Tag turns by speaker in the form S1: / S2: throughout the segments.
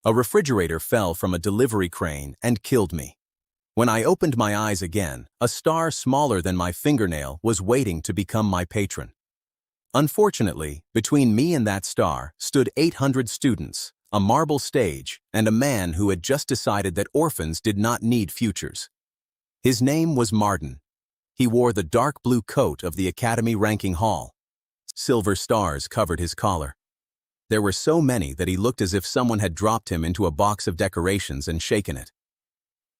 S1: A refrigerator fell from a delivery crane and killed me. When I opened my eyes again, a star smaller than my fingernail was waiting to become my patron. Unfortunately, between me and that star stood 800 students, a marble stage, and a man who had just decided that orphans did not need futures. His name was Martin. He wore the dark blue coat of the Academy ranking hall. Silver stars covered his collar. There were so many that he looked as if someone had dropped him into a box of decorations and shaken it.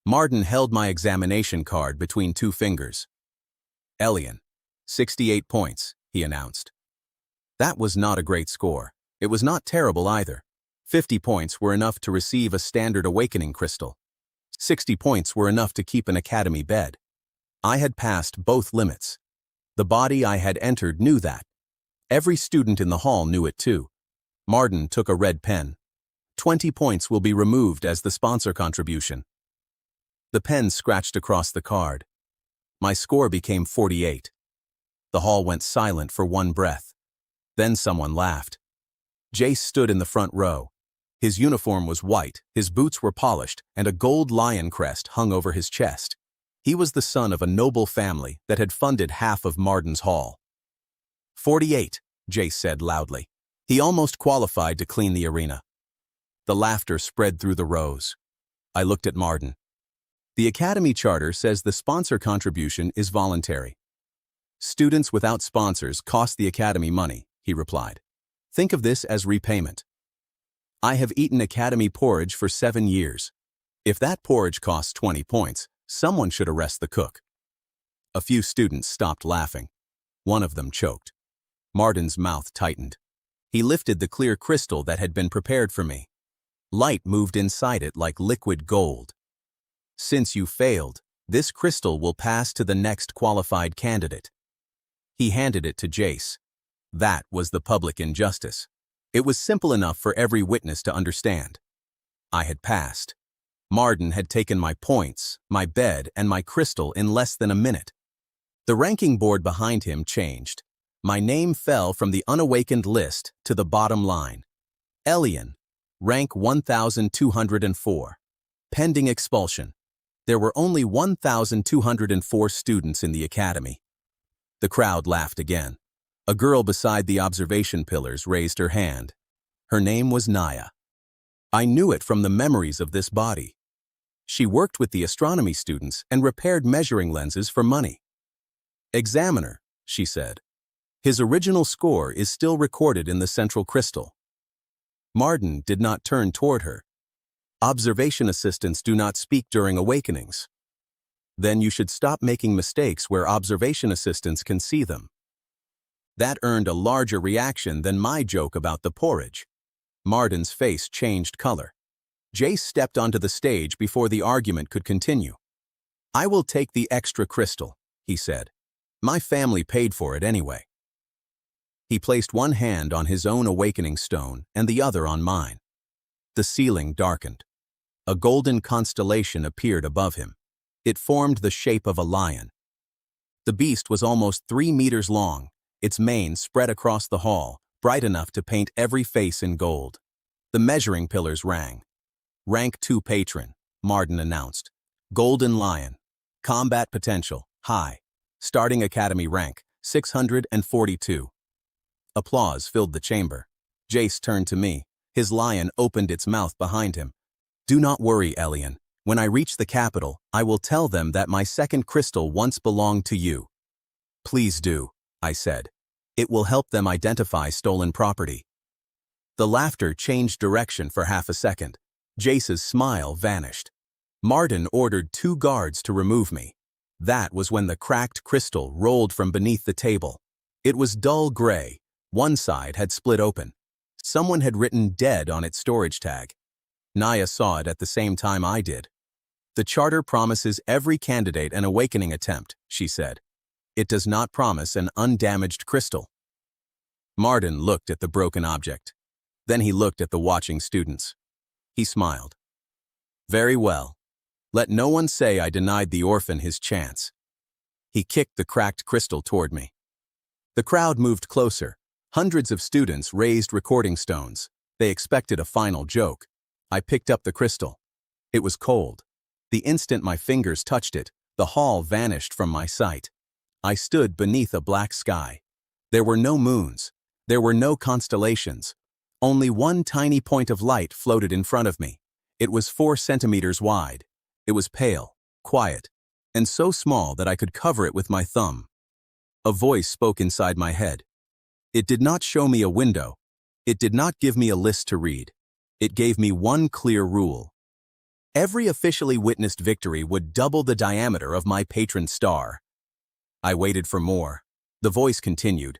S1: Martin held my examination card between two fingers. "Elian, 68 points, he announced. That was not a great score. It was not terrible either. 50 points were enough to receive a standard awakening crystal. 60 points were enough to keep an academy bed. I had passed both limits. The body I had entered knew that. Every student in the hall knew it too. Martin took a red pen. 20 points will be removed as the sponsor contribution. The pen scratched across the card. My score became 48. The hall went silent for one breath. Then someone laughed. Jace stood in the front row. His uniform was white, his boots were polished, and a gold lion crest hung over his chest. He was the son of a noble family that had funded half of Martin's hall. 48, Jace said loudly. He almost qualified to clean the arena. The laughter spread through the rows. I looked at Martin. The Academy Charter says the sponsor contribution is voluntary. Students without sponsors cost the Academy money, he replied. Think of this as repayment. I have eaten Academy porridge for 7 years. If that porridge costs 20 points, someone should arrest the cook. A few students stopped laughing. One of them choked. Martin's mouth tightened. He lifted the clear crystal that had been prepared for me. Light moved inside it like liquid gold. Since you failed, this crystal will pass to the next qualified candidate. He handed it to Jace. That was the public injustice. It was simple enough for every witness to understand. I had passed. Martin had taken my points, my bed, and my crystal in less than a minute. The ranking board behind him changed. My name fell from the unawakened list to the bottom line. Elian, rank 1,204. Pending expulsion. There were only 1,204 students in the academy. The crowd laughed again. A girl beside the observation pillars raised her hand. Her name was Naya. I knew it from the memories of this body. She worked with the astronomy students and repaired measuring lenses for money. Examiner, she said. His original score is still recorded in the central crystal. Martin did not turn toward her. Observation assistants do not speak during awakenings. Then you should stop making mistakes where observation assistants can see them. That earned a larger reaction than my joke about the porridge. Martin's face changed color. Jace stepped onto the stage before the argument could continue. I will take the extra crystal, he said. My family paid for it anyway. He placed one hand on his own awakening stone and the other on mine. The ceiling darkened. A golden constellation appeared above him. It formed the shape of a lion. The beast was almost 3 meters long, its mane spread across the hall, bright enough to paint every face in gold. The measuring pillars rang. Rank 2 patron, Martin announced. Golden lion. Combat potential, high. Starting academy rank, 642. Applause filled the chamber. Jace turned to me. His lion opened its mouth behind him. Do not worry, Elian. When I reach the capital, I will tell them that my second crystal once belonged to you. Please do, I said. It will help them identify stolen property. The laughter changed direction for half a second. Jace's smile vanished. Martin ordered 2 guards to remove me. That was when the cracked crystal rolled from beneath the table. It was dull gray. One side had split open. Someone had written dead on its storage tag. Naya saw it at the same time I did. The charter promises every candidate an awakening attempt, she said. It does not promise an undamaged crystal. Martin looked at the broken object. Then he looked at the watching students. He smiled. Very well. Let no one say I denied the orphan his chance. He kicked the cracked crystal toward me. The crowd moved closer. Hundreds of students raised recording stones. They expected a final joke. I picked up the crystal. It was cold. The instant my fingers touched it, the hall vanished from my sight. I stood beneath a black sky. There were no moons. There were no constellations. Only one tiny point of light floated in front of me. It was 4 centimeters wide. It was pale, quiet, and so small that I could cover it with my thumb. A voice spoke inside my head. It did not show me a window. It did not give me a list to read. It gave me one clear rule. Every officially witnessed victory would double the diameter of my patron star. I waited for more. The voice continued.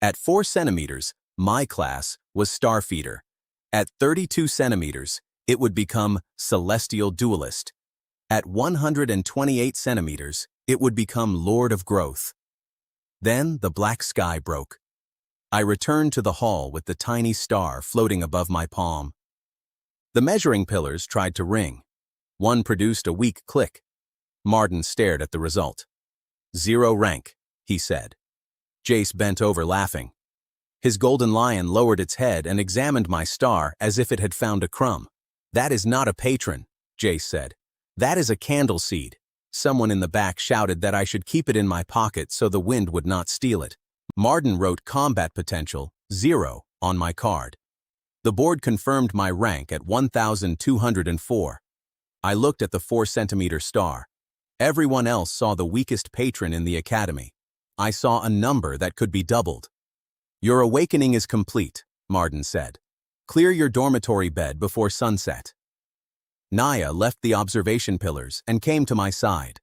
S1: At 4 centimeters, my class was Starfeeder. At 32 centimeters, it would become Celestial Duelist. At 128 centimeters, it would become Lord of Growth. Then the black sky broke. I returned to the hall with the tiny star floating above my palm. The measuring pillars tried to ring. One produced a weak click. Marden stared at the result. 0 rank, he said. Jace bent over laughing. His golden lion lowered its head and examined my star as if it had found a crumb. That is not a patron, Jace said. That is a candle seed. Someone in the back shouted that I should keep it in my pocket so the wind would not steal it. Marden wrote combat potential, 0, on my card. The board confirmed my rank at 1,204. I looked at the 4-centimeter star. Everyone else saw the weakest patron in the academy. I saw a number that could be doubled. Your awakening is complete, Marden said. Clear your dormitory bed before sunset. Naya left the observation pillars and came to my side.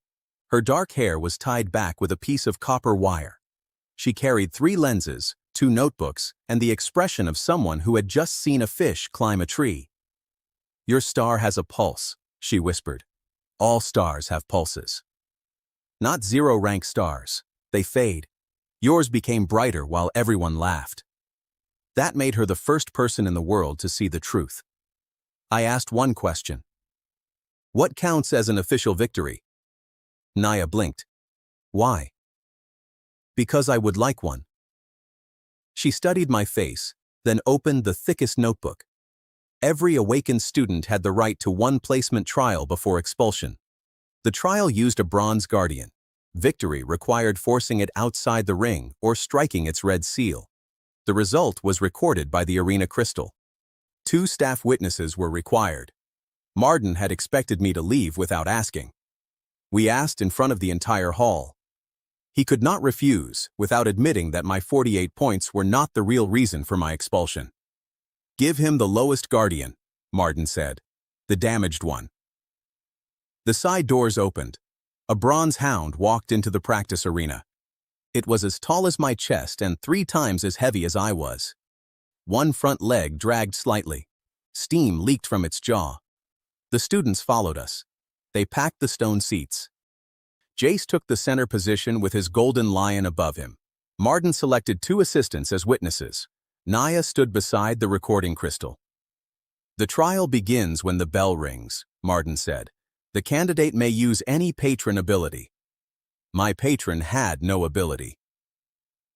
S1: Her dark hair was tied back with a piece of copper wire. She carried 3 lenses, 2 notebooks, and the expression of someone who had just seen a fish climb a tree. Your star has a pulse, she whispered. All stars have pulses. Not 0-rank stars. They fade. Yours became brighter while everyone laughed. That made her the first person in the world to see the truth. I asked one question. What counts as an official victory? Naya blinked. Why? Because I would like one. She studied my face, then opened the thickest notebook. Every awakened student had the right to one placement trial before expulsion. The trial used a bronze guardian. Victory required forcing it outside the ring or striking its red seal. The result was recorded by the arena crystal. 2 staff witnesses were required. Marden had expected me to leave without asking. We asked in front of the entire hall. He could not refuse without admitting that my 48 points were not the real reason for my expulsion. Give him the lowest guardian, Marden said. The damaged one. The side doors opened. A bronze hound walked into the practice arena. It was as tall as my chest and 3 times as heavy as I was. One front leg dragged slightly. Steam leaked from its jaw. The students followed us. They packed the stone seats. Jace took the center position with his golden lion above him. Marden selected 2 assistants as witnesses. Naya stood beside the recording crystal. The trial begins when the bell rings, Marden said. The candidate may use any patron ability. My patron had no ability.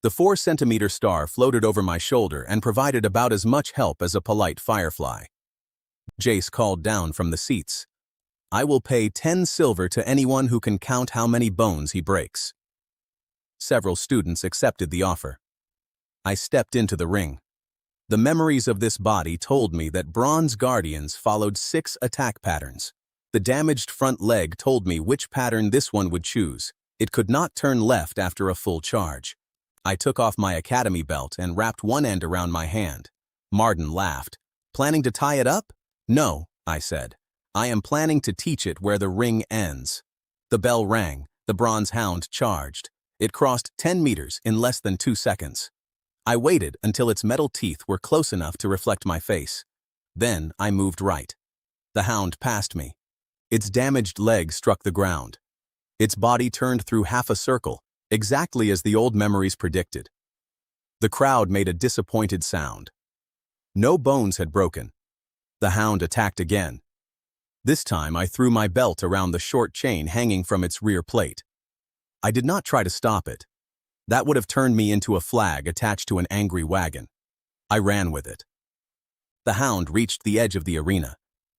S1: The 4-centimeter star floated over my shoulder and provided about as much help as a polite firefly. Jace called down from the seats. I will pay 10 silver to anyone who can count how many bones he breaks. Several students accepted the offer. I stepped into the ring. The memories of this body told me that bronze guardians followed 6 attack patterns. The damaged front leg told me which pattern this one would choose. It could not turn left after a full charge. I took off my academy belt and wrapped one end around my hand. Marden laughed. Planning to tie it up? No, I said. I am planning to teach it where the ring ends. The bell rang. The bronze hound charged. It crossed 10 meters in less than 2 seconds. I waited until its metal teeth were close enough to reflect my face. Then I moved right. The hound passed me. Its damaged leg struck the ground. Its body turned through half a circle, exactly as the old memories predicted. The crowd made a disappointed sound. No bones had broken. The hound attacked again. This time I threw my belt around the short chain hanging from its rear plate. I did not try to stop it. That would have turned me into a flag attached to an angry wagon. I ran with it. The hound reached the edge of the arena.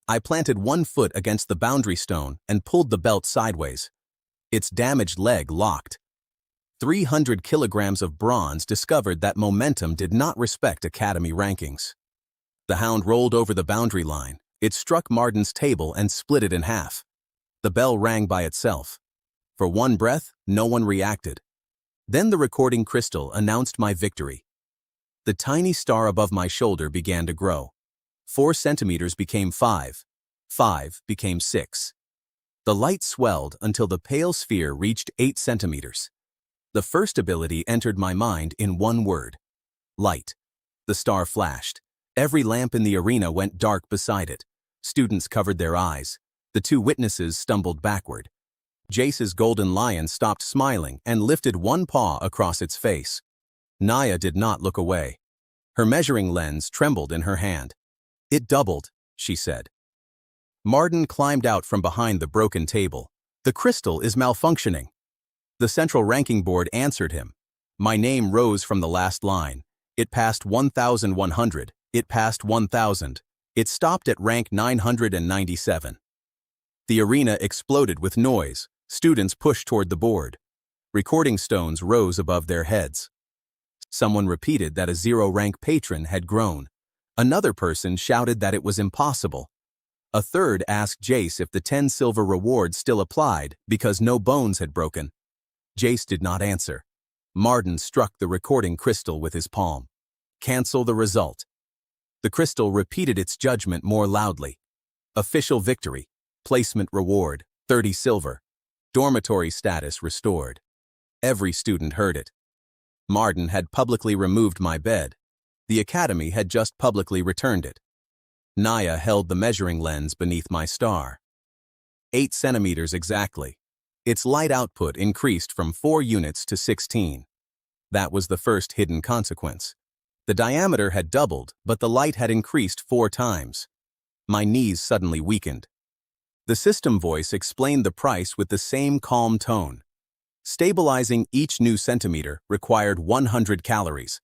S1: I planted one foot against the boundary stone and pulled the belt sideways. Its damaged leg locked. 300 kilograms of bronze discovered that momentum did not respect Academy rankings. The hound rolled over the boundary line. It struck Marden's table and split it in half. The bell rang by itself. For one breath, no one reacted. Then the recording crystal announced my victory. The tiny star above my shoulder began to grow. 4 centimeters became 5. 5 became 6. The light swelled until the pale sphere reached 8 centimeters. The first ability entered my mind in one word: light. The star flashed. Every lamp in the arena went dark beside it. Students covered their eyes. The 2 witnesses stumbled backward. Jace's golden lion stopped smiling and lifted one paw across its face. Naya did not look away. Her measuring lens trembled in her hand. "It doubled," she said. Marden climbed out from behind the broken table. "The crystal is malfunctioning." The central ranking board answered him. My name rose from the last line. It passed 1,100. It passed 1,000. It stopped at rank 997. The arena exploded with noise. Students pushed toward the board. Recording stones rose above their heads. Someone repeated that a 0-rank patron had grown. Another person shouted that it was impossible. A third asked Jace if the 10 silver reward still applied because no bones had broken. Jace did not answer. Marden struck the recording crystal with his palm. "Cancel the result." The crystal repeated its judgment more loudly. "Official victory. Placement reward, 30 silver. Dormitory status restored." Every student heard it. Marden had publicly removed my bed. The Academy had just publicly returned it. Naya held the measuring lens beneath my star. 8 centimeters exactly. Its light output increased from 4 units to 16. That was the first hidden consequence. The diameter had doubled, but the light had increased 4 times. My knees suddenly weakened. The system voice explained the price with the same calm tone. Stabilizing each new centimeter required 100 calories.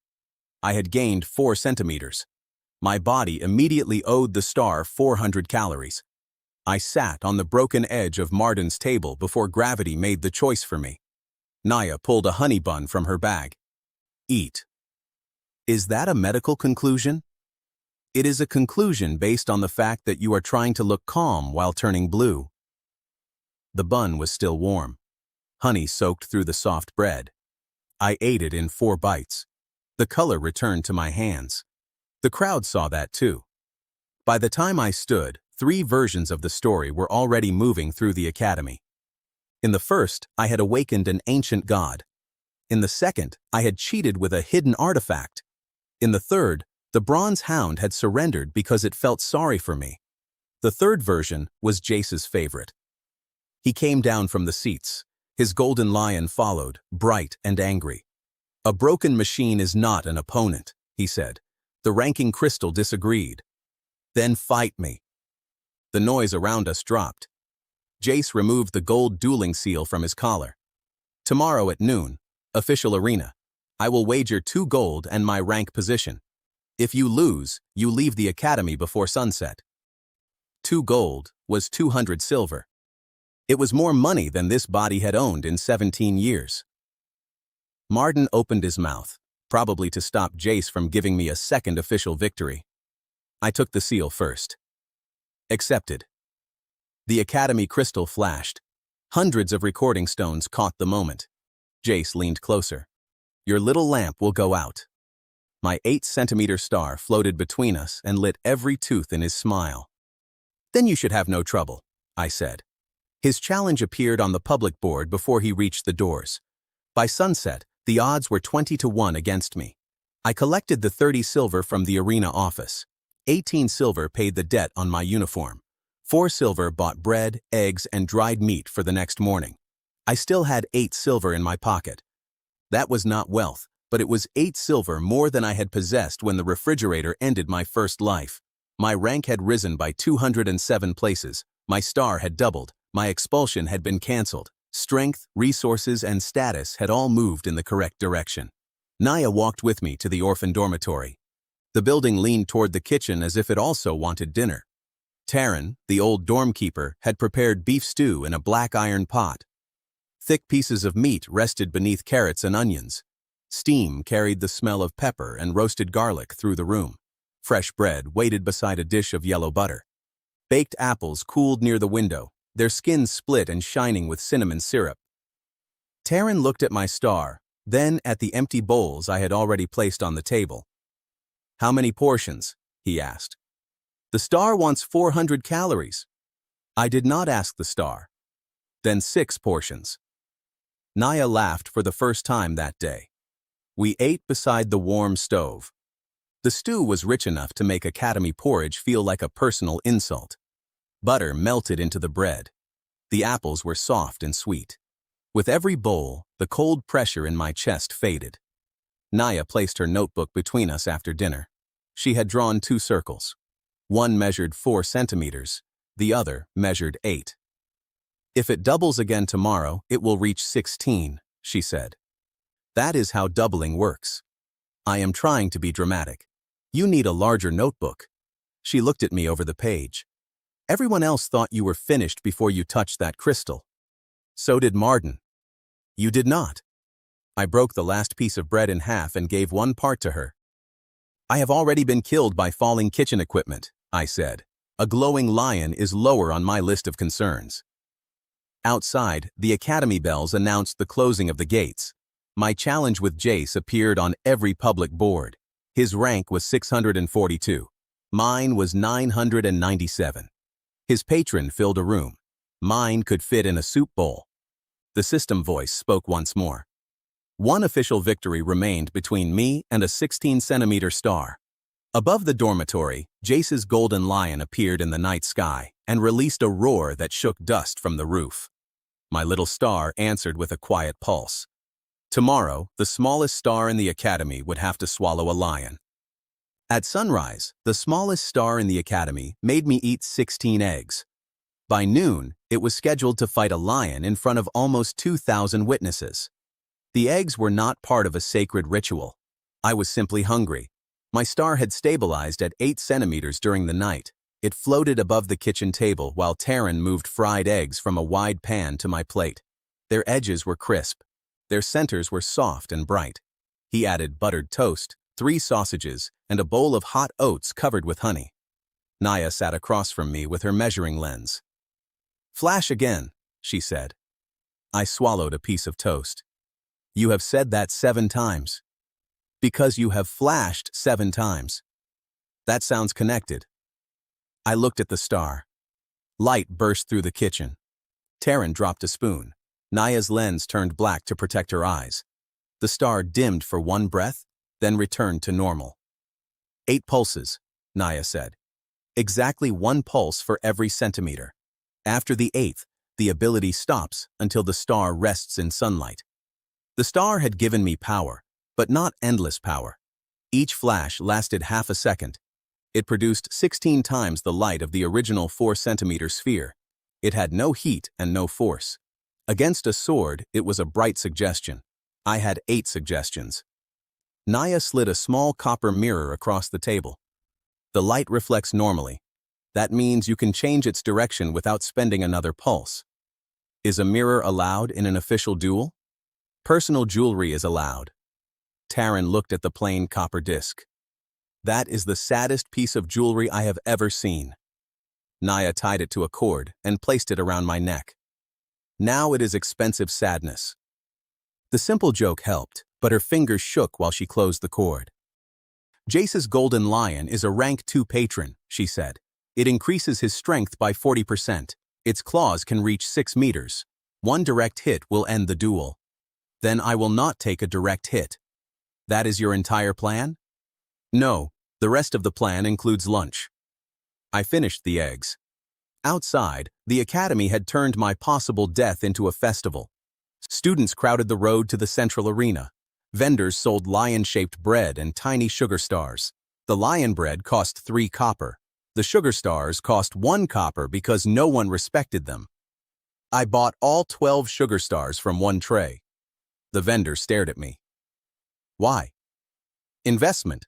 S1: I had gained 4 centimeters. My body immediately owed the star 400 calories. I sat on the broken edge of Marden's table before gravity made the choice for me. Naya pulled a honey bun from her bag. "Eat." Is that a medical conclusion? It is a conclusion based on the fact that you are trying to look calm while turning blue. The bun was still warm. Honey soaked through the soft bread. I ate it in 4 bites. The color returned to my hands. The crowd saw that too. By the time I stood, 3 versions of the story were already moving through the Academy. In the first, I had awakened an ancient god. In the second, I had cheated with a hidden artifact. In the third, the bronze hound had surrendered because it felt sorry for me. The third version was Jace's favorite. He came down from the seats. His golden lion followed, bright and angry. "A broken machine is not an opponent," he said. The ranking crystal disagreed. "Then fight me." The noise around us dropped. Jace removed the gold dueling seal from his collar. "Tomorrow at noon, official arena. I will wager 2 gold and my rank position. If you lose, you leave the Academy before sunset." 2 gold was 200 silver. It was more money than this body had owned in 17 years. Marden opened his mouth, probably to stop Jace from giving me a second official victory. I took the seal first. Accepted. The Academy crystal flashed. Hundreds of recording stones caught the moment. Jace leaned closer. "Your little lamp will go out." My 8-centimeter star floated between us and lit every tooth in his smile. "Then you should have no trouble," I said. His challenge appeared on the public board before he reached the doors. By sunset, the odds were 20 to 1 against me. I collected the 30 silver from the arena office. 18 silver paid the debt on my uniform. 4 silver bought bread, eggs, and dried meat for the next morning. I still had 8 silver in my pocket. That was not wealth, but it was 8 silver more than I had possessed when the refrigerator ended my first life. My rank had risen by 207 places. My star had doubled. My expulsion had been cancelled. Strength, resources, and status had all moved in the correct direction. Naya walked with me to the orphan dormitory. The building leaned toward the kitchen as if it also wanted dinner. Taryn, the old dorm keeper, had prepared beef stew in a black iron pot. Thick pieces of meat rested beneath carrots and onions. Steam carried the smell of pepper and roasted garlic through the room. Fresh bread waited beside a dish of yellow butter. Baked apples cooled near the window, their skins split and shining with cinnamon syrup. Taryn looked at my star, then at the empty bowls I had already placed on the table. "How many portions?" he asked. "The star wants 400 calories." I did not ask the star. "Then 6 portions." Naya laughed for the first time that day. We ate beside the warm stove. The stew was rich enough to make academy porridge feel like a personal insult. Butter melted into the bread. The apples were soft and sweet. With every bowl, the cold pressure in my chest faded. Naya placed her notebook between us after dinner. She had drawn 2 circles. One measured 4 centimeters, the other measured 8. "If it doubles again tomorrow, it will reach 16, she said. "That is how doubling works." I am trying to be dramatic. "You need a larger notebook." She looked at me over the page. "Everyone else thought you were finished before you touched that crystal." "So did Marden." "You did not." I broke the last piece of bread in half and gave one part to her. "I have already been killed by falling kitchen equipment," I said. "A glowing lion is lower on my list of concerns." Outside, the academy bells announced the closing of the gates. My challenge with Jace appeared on every public board. His rank was 642. Mine was 997. His patron filled a room. Mine could fit in a soup bowl. The system voice spoke once more. One official victory remained between me and a 16-centimeter star. Above the dormitory, Jace's golden lion appeared in the night sky and released a roar that shook dust from the roof. My little star answered with a quiet pulse. Tomorrow, the smallest star in the academy would have to swallow a lion. At sunrise, the smallest star in the academy made me eat 16 eggs. By noon, it was scheduled to fight a lion in front of almost 2,000 witnesses. The eggs were not part of a sacred ritual. I was simply hungry. My star had stabilized at 8 centimeters during the night. It floated above the kitchen table while Taryn moved fried eggs from a wide pan to my plate. Their edges were crisp. Their centers were soft and bright. He added buttered toast, 3 sausages, and a bowl of hot oats covered with honey. Naya sat across from me with her measuring lens. "Flash again," she said. I swallowed a piece of toast. "You have said that 7 times. Because you have flashed 7 times. That sounds connected." I looked at the star. Light burst through the kitchen. Taryn dropped a spoon. Naya's lens turned black to protect her eyes. The star dimmed for one breath, then returned to normal. 8 pulses, Naya said. Exactly 1 pulse for every centimeter. After the 8th, the ability stops until the star rests in sunlight. The star had given me power, but not endless power. Each flash lasted half a second. It produced 16 times the light of the original 4-centimeter sphere. It had no heat and no force. Against a sword, it was a bright suggestion. I had 8 suggestions. Naya slid a small copper mirror across the table. The light reflects normally. That means you can change its direction without spending another pulse. Is a mirror allowed in an official duel? Personal jewelry is allowed. Taryn looked at the plain copper disc. That is the saddest piece of jewelry I have ever seen. Naya tied it to a cord and placed it around my neck. Now it is expensive sadness. The simple joke helped, but her fingers shook while she closed the cord. Jace's golden lion is a rank 2 patron, she said. It increases his strength by 40%. Its claws can reach 6 meters. 1 direct hit will end the duel. Then I will not take a direct hit. That is your entire plan? No, the rest of the plan includes lunch. I finished the eggs. Outside, the academy had turned my possible death into a festival. Students crowded the road to the central arena. Vendors sold lion-shaped bread and tiny sugar stars. The lion bread cost 3 copper. The sugar stars cost 1 copper because no one respected them. I bought all 12 sugar stars from one tray. The vendor stared at me. Why? Investment.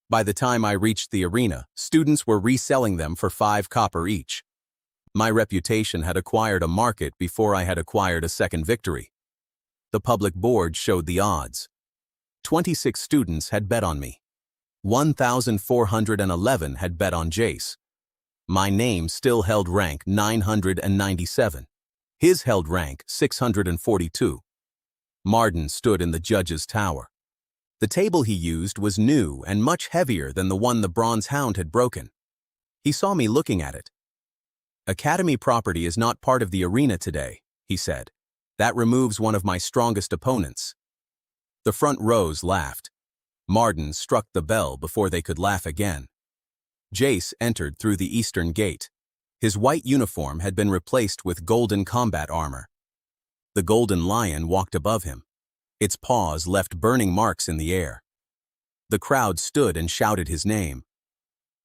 S1: By the time I reached the arena, students were reselling them for 5 copper each. My reputation had acquired a market before I had acquired a second victory. The public board showed the odds. 26 students had bet on me. 1,411 had bet on Jace. My name still held rank 997. His held rank 642. Marden stood in the judge's tower. The table he used was new and much heavier than the one the bronze hound had broken. He saw me looking at it. "Academy property is not part of the arena today," he said. "That removes one of my strongest opponents." The front rows laughed. Marden struck the bell before they could laugh again. Jace entered through the eastern gate. His white uniform had been replaced with golden combat armor. The golden lion walked above him. Its paws left burning marks in the air. The crowd stood and shouted his name.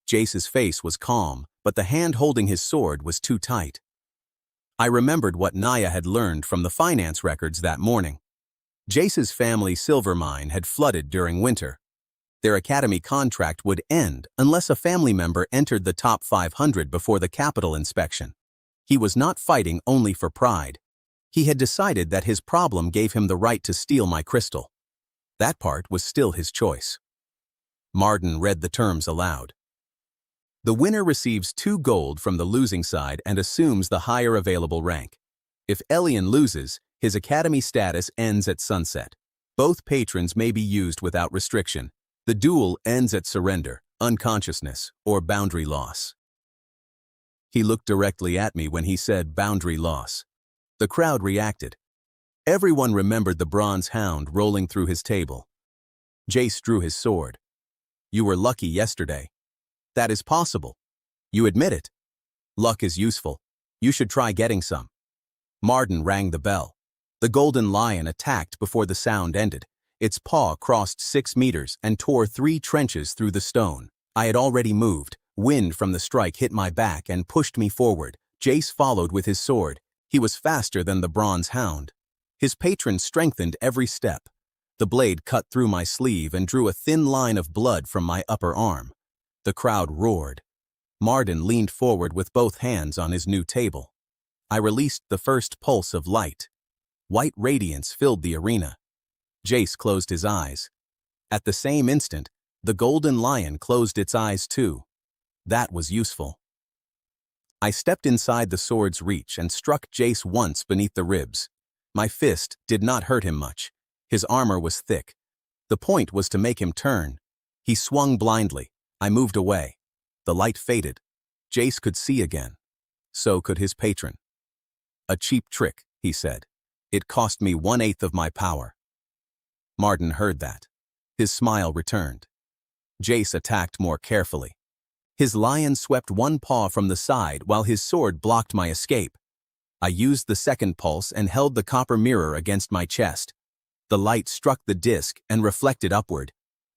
S1: Jace's face was calm, but the hand holding his sword was too tight. I remembered what Naya had learned from the finance records that morning. Jace's family silver mine had flooded during winter. Their academy contract would end unless a family member entered the top 500 before the capital inspection. He was not fighting only for pride. He had decided that his problem gave him the right to steal my crystal. That part was still his choice. Marden read the terms aloud. The winner receives 2 gold from the losing side and assumes the higher available rank. If Elian loses, his academy status ends at sunset. Both patrons may be used without restriction. The duel ends at surrender, unconsciousness, or boundary loss. He looked directly at me when he said boundary loss. The crowd reacted. Everyone remembered the bronze hound rolling through his table. Jace drew his sword. "You were lucky yesterday." "That is possible. You admit it. Luck is useful. You should try getting some." Marden rang the bell. The golden lion attacked before the sound ended. Its paw crossed 6 meters and tore 3 trenches through the stone. I had already moved. Wind from the strike hit my back and pushed me forward. Jace followed with his sword. He was faster than the bronze hound. His patron strengthened every step. The blade cut through my sleeve and drew a thin line of blood from my upper arm. The crowd roared. Marden leaned forward with both hands on his new table. I released the first pulse of light. White radiance filled the arena. Jace closed his eyes. At the same instant, the golden lion closed its eyes too. That was useful. I stepped inside the sword's reach and struck Jace once beneath the ribs. My fist did not hurt him much. His armor was thick. The point was to make him turn. He swung blindly. I moved away. The light faded. Jace could see again. So could his patron. "A cheap trick," he said. "It cost me 1/8 of my power." Marden heard that. His smile returned. Jace attacked more carefully. His lion swept one paw from the side while his sword blocked my escape. I used the second pulse and held the copper mirror against my chest. The light struck the disc and reflected upward.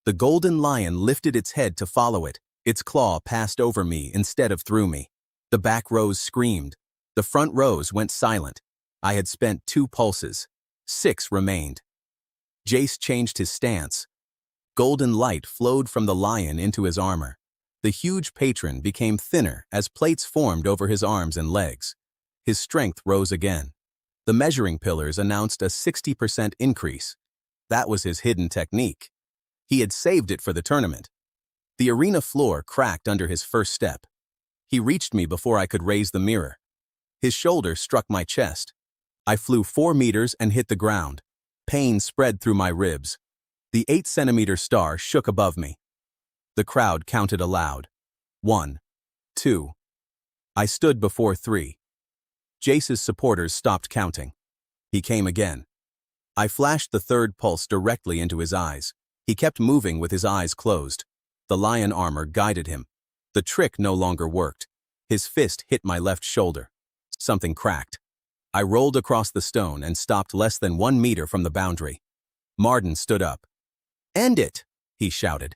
S1: The golden lion lifted its head to follow it. Its claw passed over me instead of through me. The back rows screamed. The front rows went silent. I had spent 2 pulses. 6 remained. Jace changed his stance. Golden light flowed from the lion into his armor. The huge patron became thinner as plates formed over his arms and legs. His strength rose again. The measuring pillars announced a 60% increase. That was his hidden technique. He had saved it for the tournament. The arena floor cracked under his first step. He reached me before I could raise the mirror. His shoulder struck my chest. I flew 4 meters and hit the ground. Pain spread through my ribs. The 8-centimeter star shook above me. The crowd counted aloud. 1, 2. I stood before 3. Jace's supporters stopped counting. He came again. I flashed the third pulse directly into his eyes. He kept moving with his eyes closed. The lion armor guided him. The trick no longer worked. His fist hit my left shoulder. Something cracked. I rolled across the stone and stopped less than 1 meter from the boundary. Marden stood up. "End it!" he shouted.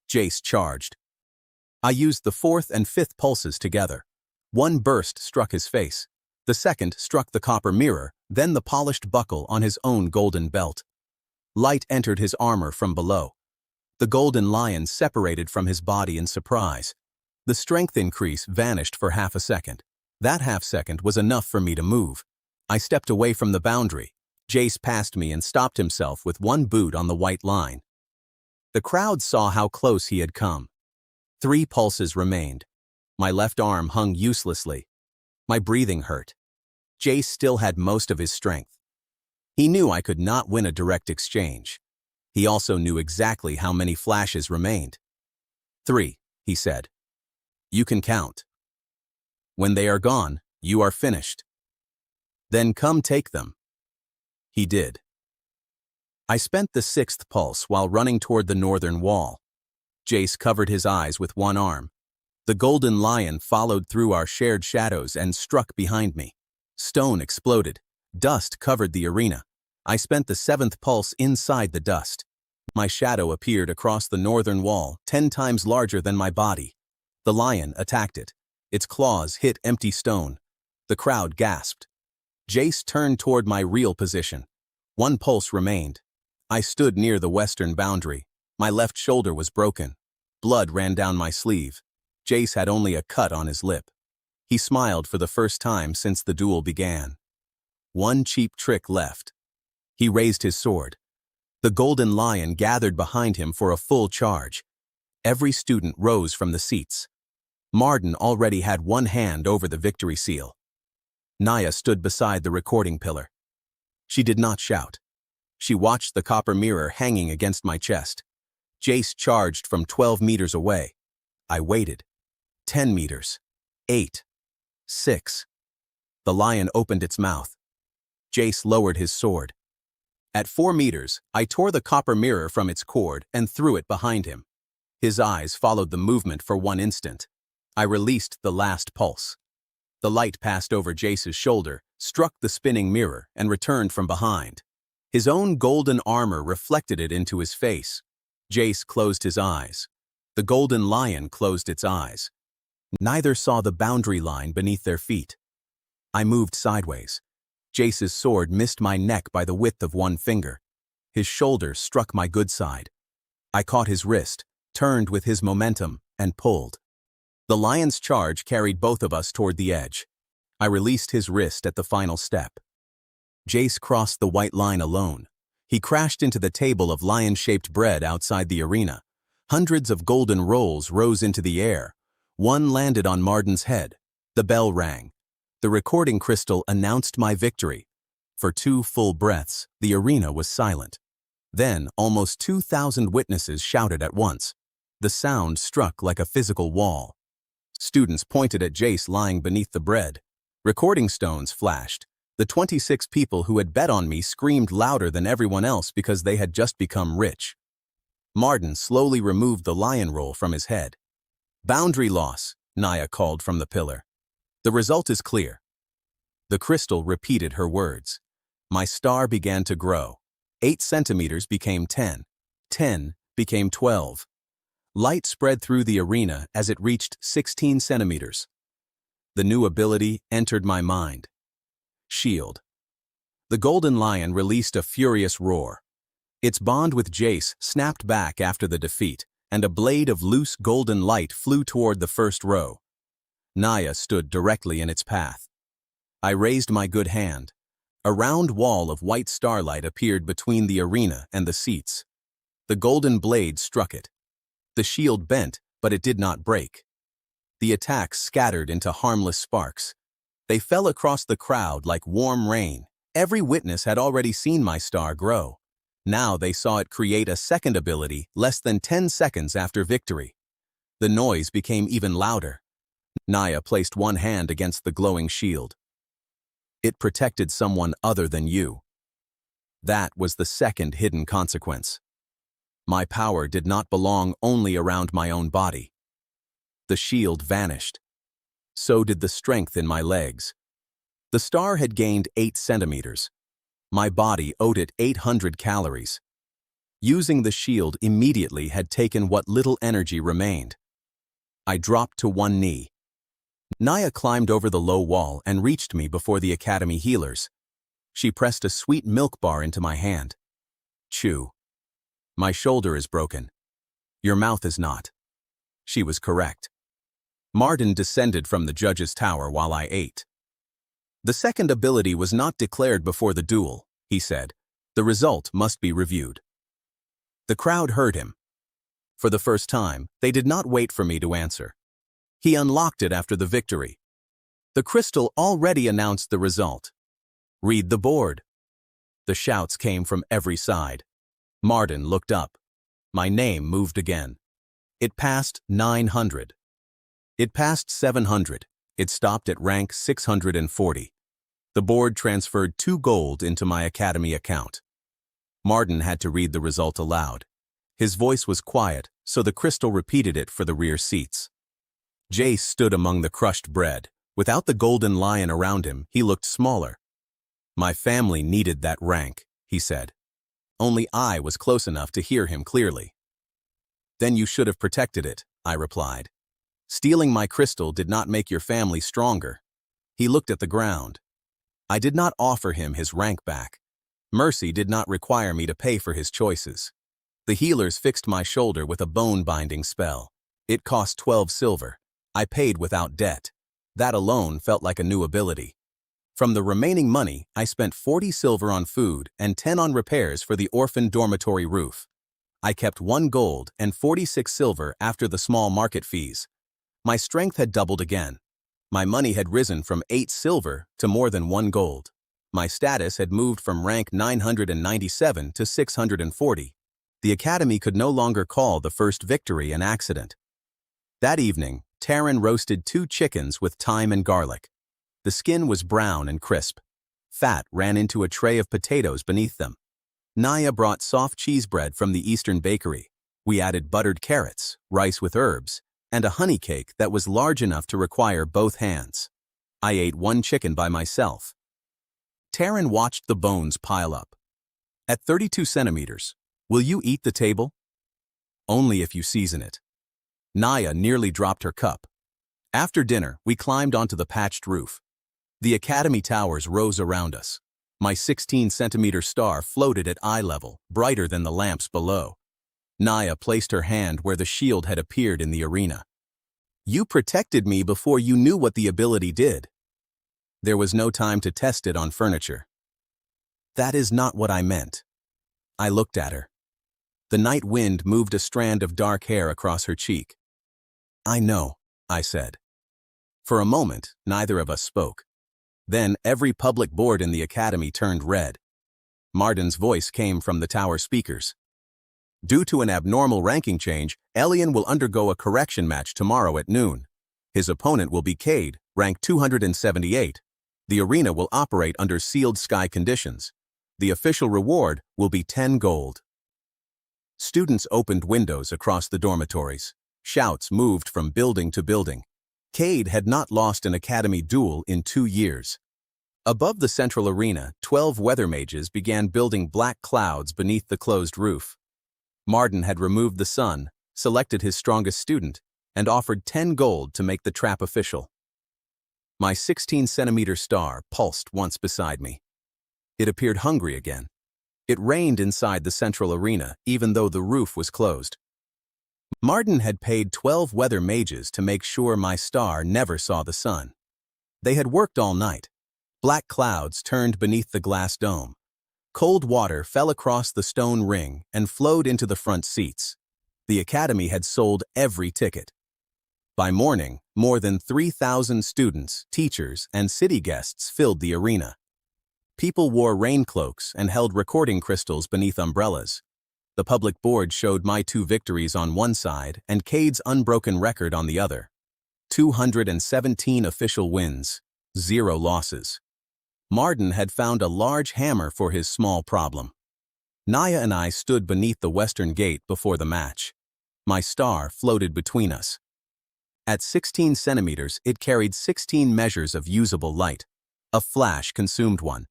S1: Jace charged. I used the 4th and 5th pulses together. One burst struck his face. The second struck the copper mirror, then the polished buckle on his own golden belt. Light entered his armor from below. The golden lion separated from his body in surprise. The strength increase vanished for half a second. That half second was enough for me to move. I stepped away from the boundary. Jace passed me and stopped himself with one boot on the white line. The crowd saw how close he had come. 3 pulses remained. My left arm hung uselessly. My breathing hurt. Jace still had most of his strength. He knew I could not win a direct exchange. He also knew exactly how many flashes remained. 3, he said. You can count. When they are gone, you are finished. Then come take them. He did. I spent the 6th pulse while running toward the northern wall. Jace covered his eyes with one arm. The golden lion followed through our shared shadows and struck behind me. Stone exploded. Dust covered the arena. I spent the 7th pulse inside the dust. My shadow appeared across the northern wall, 10 times larger than my body. The lion attacked it. Its claws hit empty stone. The crowd gasped. Jace turned toward my real position. 1 pulse remained. I stood near the western boundary. My left shoulder was broken. Blood ran down my sleeve. Jace had only a cut on his lip. He smiled for the first time since the duel began. 1 cheap trick left. He raised his sword. The golden lion gathered behind him for a full charge. Every student rose from the seats. Marden already had one hand over the victory seal. Naya stood beside the recording pillar. She did not shout. She watched the copper mirror hanging against my chest. Jace charged from 12 meters away. I waited. 10 meters. 8. 6. The lion opened its mouth. Jace lowered his sword. At 4 meters, I tore the copper mirror from its cord and threw it behind him. His eyes followed the movement for 1 instant. I released the last pulse. The light passed over Jace's shoulder, struck the spinning mirror, and returned from behind. His own golden armor reflected it into his face. Jace closed his eyes. The golden lion closed its eyes. Neither saw the boundary line beneath their feet. I moved sideways. Jace's sword missed my neck by the width of 1 finger. His shoulder struck my good side. I caught his wrist, turned with his momentum, and pulled. The lion's charge carried both of us toward the edge. I released his wrist at the final step. Jace crossed the white line alone. He crashed into the table of lion-shaped bread outside the arena. Hundreds of golden rolls rose into the air. 1 landed on Marden's head. The bell rang. The recording crystal announced my victory. For 2 full breaths, the arena was silent. Then, almost 2,000 witnesses shouted at once. The sound struck like a physical wall. Students pointed at Jace lying beneath the bread. Recording stones flashed. The 26 people who had bet on me screamed louder than everyone else because they had just become rich. Marden slowly removed the lion roll from his head. Boundary loss, Naya called from the pillar. The result is clear. The crystal repeated her words. My star began to grow. 8 centimeters became 10. 10 became 12. Light spread through the arena as it reached 16 centimeters. The new ability entered my mind. Shield. The golden lion released a furious roar. Its bond with Jace snapped back after the defeat, and a blade of loose golden light flew toward the first row. Naya stood directly in its path. I raised my good hand. A round wall of white starlight appeared between the arena and the seats. The golden blade struck it. The shield bent, but it did not break. The attacks scattered into harmless sparks. They fell across the crowd like warm rain. Every witness had already seen my star grow. Now they saw it create a second ability less than 10 seconds after victory. The noise became even louder. Naya placed one hand against the glowing shield. It protected someone other than you. That was the second hidden consequence. My power did not belong only around my own body. The shield vanished. So did the strength in my legs. The star had gained 8 centimeters. My body owed it 800 calories. Using the shield immediately had taken what little energy remained. I dropped to one knee. Naya climbed over the low wall and reached me before the academy healers. She pressed a sweet milk bar into my hand. Chew. My shoulder is broken. Your mouth is not. She was correct. Martin descended from the judge's tower while I ate. The second ability was not declared before the duel, he said. The result must be reviewed. The crowd heard him. For the first time, they did not wait for me to answer. He unlocked it after the victory. The crystal already announced the result. Read the board. The shouts came from every side. Martin looked up. My name moved again. It passed 900. It passed 700. It stopped at rank 640. The board transferred 2 gold into my academy account. Martin had to read the result aloud. His voice was quiet, so the crystal repeated it for the rear seats. Jace stood among the crushed bread. Without the golden lion around him, he looked smaller. My family needed that rank, he said. Only I was close enough to hear him clearly. Then you should have protected it, I replied. Stealing my crystal did not make your family stronger. He looked at the ground. I did not offer him his rank back. Mercy did not require me to pay for his choices. The healers fixed my shoulder with a bone-binding spell. It cost 12 silver. I paid without debt. That alone felt like a new ability. From the remaining money, I spent 40 silver on food and 10 on repairs for the orphan dormitory roof. I kept 1 gold and 46 silver after the small market fees. My strength had doubled again. My money had risen from 8 silver to more than 1 gold. My status had moved from rank 997 to 640. The academy could no longer call the first victory an accident. That evening, Taryn roasted 2 chickens with thyme and garlic. The skin was brown and crisp. Fat ran into a tray of potatoes beneath them. Naya brought soft cheese bread from the Eastern bakery. We added buttered carrots, rice with herbs, and a honey cake that was large enough to require both hands. I ate 1 chicken by myself. Taryn watched the bones pile up. At 32 centimeters, will you eat the table? Only if you season it. Naya nearly dropped her cup. After dinner, we climbed onto the patched roof. The academy towers rose around us. My 16-centimeter star floated at eye level, brighter than the lamps below. Naya placed her hand where the shield had appeared in the arena. You protected me before you knew what the ability did. There was no time to test it on furniture. That is not what I meant. I looked at her. The night wind moved a strand of dark hair across her cheek. I know, I said. For a moment, neither of us spoke. Then every public board in the academy turned red. Martin's voice came from the tower speakers. Due to an abnormal ranking change, Elian will undergo a correction match tomorrow at noon. His opponent will be Cade, rank 278. The arena will operate under sealed sky conditions. The official reward will be 10 gold. Students opened windows across the dormitories. Shouts moved from building to building. Cade had not lost an academy duel in 2 years. Above the central arena, 12 weather mages began building black clouds beneath the closed roof. Martin had removed the sun, selected his strongest student, and offered 10 gold to make the trap official. My 16-centimeter star pulsed once beside me. It appeared hungry again. It rained inside the central arena, even though the roof was closed. Martin had paid 12 weather mages to make sure my star never saw the sun. They had worked all night. Black clouds turned beneath the glass dome. Cold water fell across the stone ring and flowed into the front seats. The academy had sold every ticket. By morning, more than 3,000 students, teachers, and city guests filled the arena. People wore rain cloaks and held recording crystals beneath umbrellas. The public board showed my 2 victories on one side and Cade's unbroken record on the other. 217 official wins, 0 losses. Martin had found a large hammer for his small problem. Naya and I stood beneath the western gate before the match. My star floated between us. At 16 centimeters, it carried 16 measures of usable light. A flash consumed 1.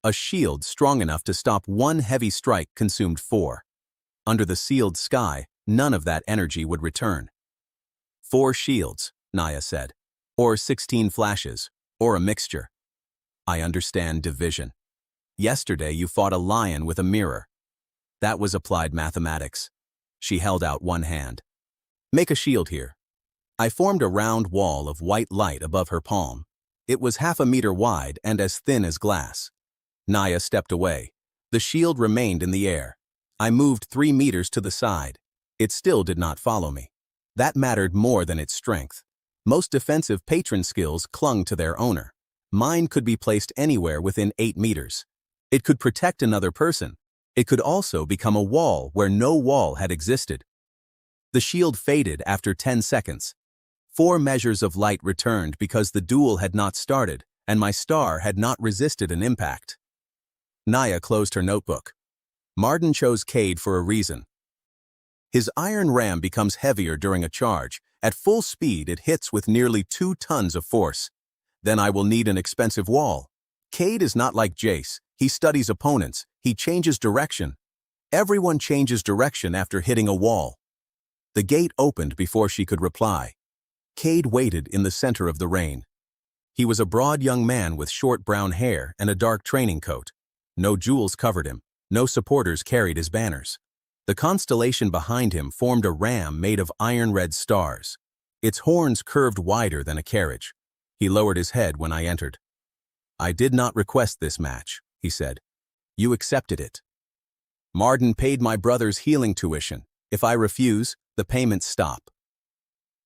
S1: A shield strong enough to stop 1 heavy strike consumed 4. Under the sealed sky, none of that energy would return. 4 shields, Naya said, or 16 flashes, or a mixture. I understand division. Yesterday you fought a lion with a mirror. That was applied mathematics. She held out one hand. Make a shield here. I formed a round wall of white light above her palm. It was 1/2 meter wide and as thin as glass. Naya stepped away. The shield remained in the air. I moved 3 meters to the side. It still did not follow me. That mattered more than its strength. Most defensive patron skills clung to their owner. Mine could be placed anywhere within 8 meters. It could protect another person. It could also become a wall where no wall had existed. The shield faded after 10 seconds. 4 measures of light returned because the duel had not started, and my star had not resisted an impact. Naya closed her notebook. Marden chose Cade for a reason. His iron ram becomes heavier during a charge. At full speed, it hits with nearly 2 tons of force. Then I will need an expensive wall. Cade is not like Jace. He studies opponents. He changes direction. Everyone changes direction after hitting a wall. The gate opened before she could reply. Cade waited in the center of the rain. He was a broad young man with short brown hair and a dark training coat. No jewels covered him. No supporters carried his banners. The constellation behind him formed a ram made of iron-red stars. Its horns curved wider than a carriage. He lowered his head when I entered. I did not request this match, he said. You accepted it. Marden paid my brother's healing tuition. If I refuse, the payments stop.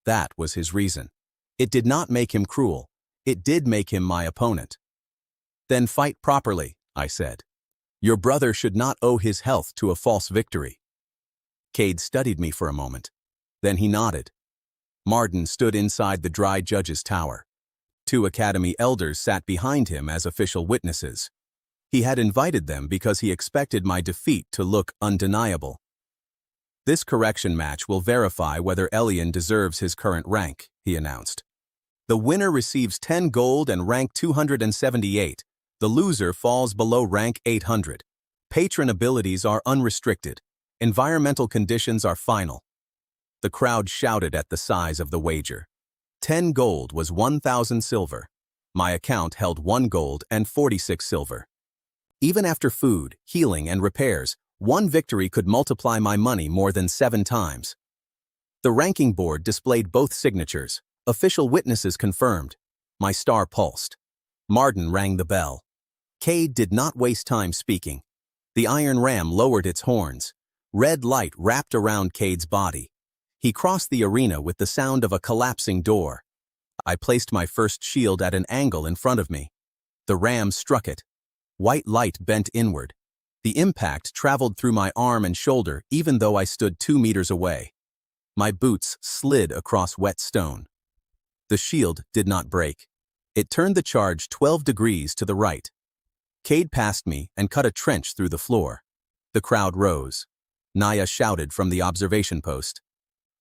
S1: That was his reason. It did not make him cruel. It did make him my opponent. Then fight properly, I said. Your brother should not owe his health to a false victory. Cade studied me for a moment. Then he nodded. Marden stood inside the dry judge's tower. 2 academy elders sat behind him as official witnesses. He had invited them because he expected my defeat to look undeniable. This correction match will verify whether Elian deserves his current rank, he announced. The winner receives 10 gold and rank 278. The loser falls below rank 800. Patron abilities are unrestricted. Environmental conditions are final. The crowd shouted at the size of the wager. 10 gold was 1,000 silver. My account held 1 gold and 46 silver. Even after food, healing, and repairs, 1 victory could multiply my money more than 7 times. The ranking board displayed both signatures. Official witnesses confirmed. My star pulsed. Marden rang the bell. Cade did not waste time speaking. The iron ram lowered its horns. Red light wrapped around Cade's body. He crossed the arena with the sound of a collapsing door. I placed my first shield at an angle in front of me. The ram struck it. White light bent inward. The impact traveled through my arm and shoulder even though I stood 2 meters away. My boots slid across wet stone. The shield did not break. It turned the charge 12 degrees to the right. Cade passed me and cut a trench through the floor. The crowd rose. Naya shouted from the observation post.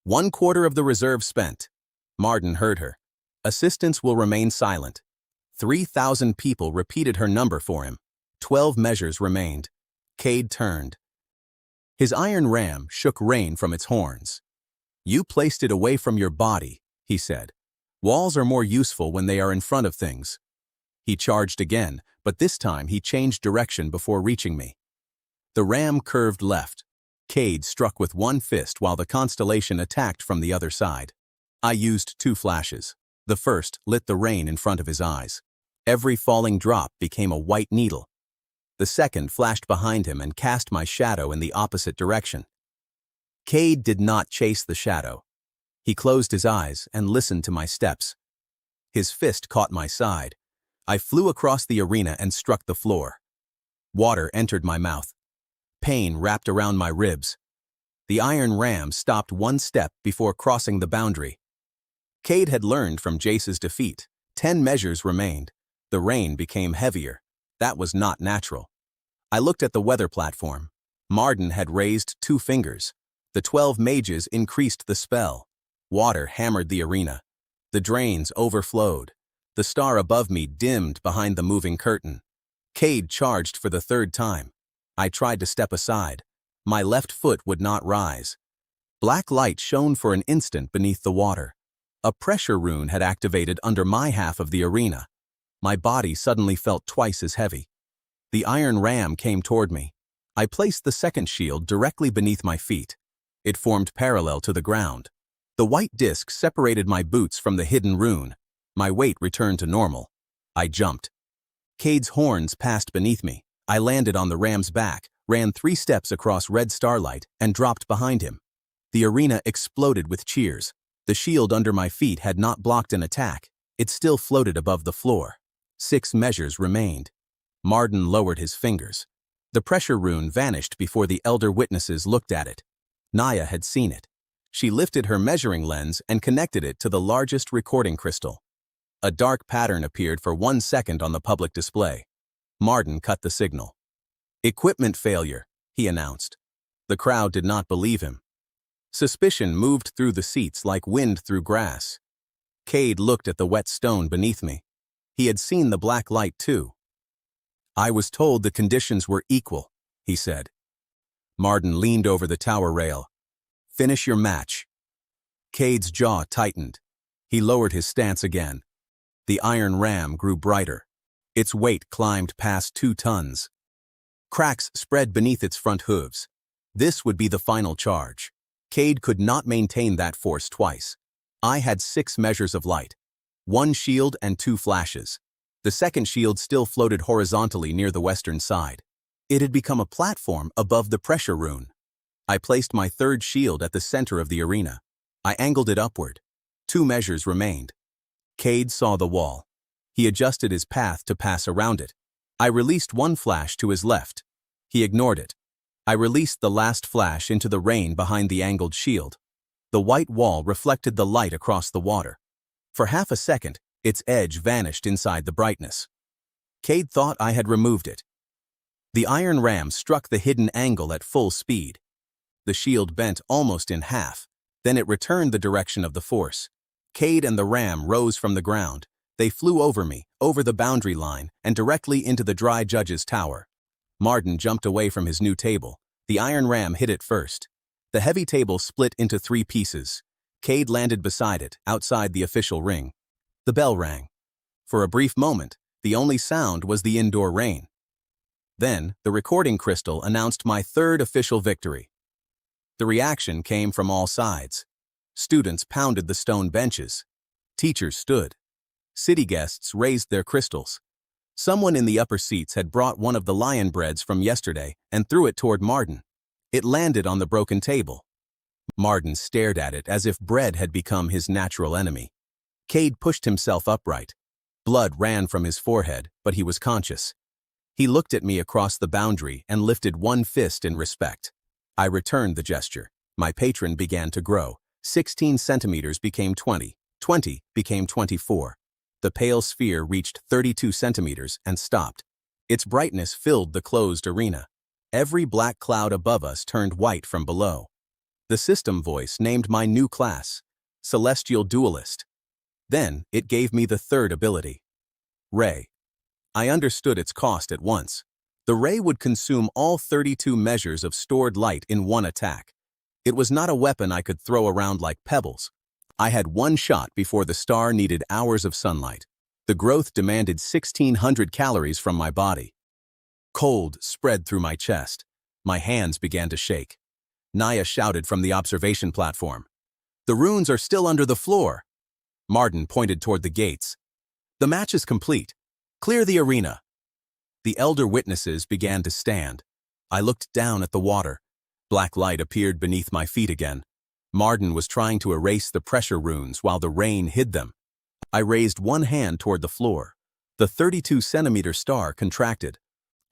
S1: 1/4 of the reserve spent. Marden heard her. Assistants will remain silent. 3,000 people repeated her number for him. 12 measures remained. Cade turned. His iron ram shook rain from its horns. You placed it away from your body, he said. Walls are more useful when they are in front of things. He charged again, but this time he changed direction before reaching me. The ram curved left. Cade struck with 1 fist while the constellation attacked from the other side. I used 2 flashes. The first lit the rain in front of his eyes. Every falling drop became a white needle. The second flashed behind him and cast my shadow in the opposite direction. Cade did not chase the shadow. He closed his eyes and listened to my steps. His fist caught my side. I flew across the arena and struck the floor. Water entered my mouth. Pain wrapped around my ribs. The iron ram stopped 1 step before crossing the boundary. Cade had learned from Jace's defeat. 10 measures remained. The rain became heavier. That was not natural. I looked at the weather platform. Marden had raised 2 fingers. The 12 mages increased the spell. Water hammered the arena. The drains overflowed. The star above me dimmed behind the moving curtain. Cade charged for the 3rd time. I tried to step aside. My left foot would not rise. Black light shone for an instant beneath the water. A pressure rune had activated under my half of the arena. My body suddenly felt twice as heavy. The iron ram came toward me. I placed the second shield directly beneath my feet. It formed parallel to the ground. The white disc separated my boots from the hidden rune. My weight returned to normal. I jumped. Cade's horns passed beneath me. I landed on the ram's back, ran 3 steps across red starlight, and dropped behind him. The arena exploded with cheers. The shield under my feet had not blocked an attack. It still floated above the floor. 6 measures remained. Marden lowered his fingers. The pressure rune vanished before the elder witnesses looked at it. Naya had seen it. She lifted her measuring lens and connected it to the largest recording crystal. A dark pattern appeared for 1 second on the public display. Marden cut the signal. "Equipment failure," he announced. The crowd did not believe him. Suspicion moved through the seats like wind through grass. Cade looked at the wet stone beneath me. He had seen the black light too. "I was told the conditions were equal," he said. Marden leaned over the tower rail. "Finish your match." Cade's jaw tightened. He lowered his stance again. The iron ram grew brighter. Its weight climbed past 2 tons. Cracks spread beneath its front hooves. This would be the final charge. Cade could not maintain that force twice. I had 6 measures of light. 1 shield and 2 flashes. The second shield still floated horizontally near the western side. It had become a platform above the pressure rune. I placed my 3rd shield at the center of the arena. I angled it upward. 2 measures remained. Cade saw the wall. He adjusted his path to pass around it. I released 1 flash to his left. He ignored it. I released the last flash into the rain behind the angled shield. The white wall reflected the light across the water. For half a second, its edge vanished inside the brightness. Cade thought I had removed it. The iron ram struck the hidden angle at full speed. The shield bent almost in half. Then it returned the direction of the force. Cade and the ram rose from the ground. They flew over me, over the boundary line, and directly into the dry judge's tower. Marden jumped away from his new table. The iron ram hit it first. The heavy table split into 3 pieces. Cade landed beside it, outside the official ring. The bell rang. For a brief moment, the only sound was the indoor rain. Then, the recording crystal announced my 3rd official victory. The reaction came from all sides. Students pounded the stone benches. Teachers stood. City guests raised their crystals. Someone in the upper seats had brought one of the lion breads from yesterday and threw it toward Marden. It landed on the broken table. Marden stared at it as if bread had become his natural enemy. Cade pushed himself upright. Blood ran from his forehead, but he was conscious. He looked at me across the boundary and lifted 1 fist in respect. I returned the gesture. My patron began to grow. 16 centimeters became 20. 20 became 24. The pale sphere reached 32 centimeters and stopped. Its brightness filled the closed arena. Every black cloud above us turned white from below. The system voice named my new class, Celestial Duelist. Then it gave me the 3rd ability, Ray. I understood its cost at once. The ray would consume all 32 measures of stored light in 1 attack. It was not a weapon I could throw around like pebbles. I had 1 shot before the star needed hours of sunlight. The growth demanded 1,600 calories from my body. Cold spread through my chest. My hands began to shake. Naya shouted from the observation platform. "The runes are still under the floor." Marden pointed toward the gates. "The match is complete. Clear the arena." The elder witnesses began to stand. I looked down at the water. Black light appeared beneath my feet again. Marden was trying to erase the pressure runes while the rain hid them. I raised 1 hand toward the floor. The 32-centimeter star contracted.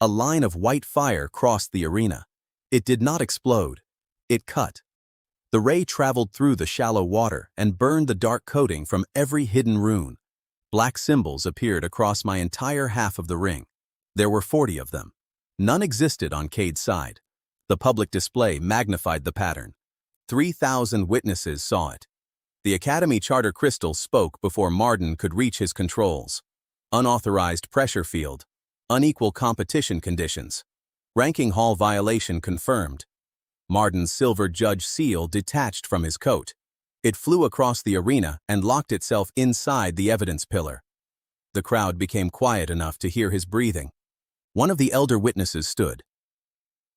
S1: A line of white fire crossed the arena. It did not explode. It cut. The ray traveled through the shallow water and burned the dark coating from every hidden rune. Black symbols appeared across my entire half of the ring. There were 40 of them. None existed on Cade's side. The public display magnified the pattern. 3,000 witnesses saw it. The Academy Charter Crystal spoke before Marden could reach his controls. Unauthorized pressure field. Unequal competition conditions. Ranking hall violation confirmed. Marden's silver judge seal detached from his coat. It flew across the arena and locked itself inside the evidence pillar. The crowd became quiet enough to hear his breathing. One of the elder witnesses stood.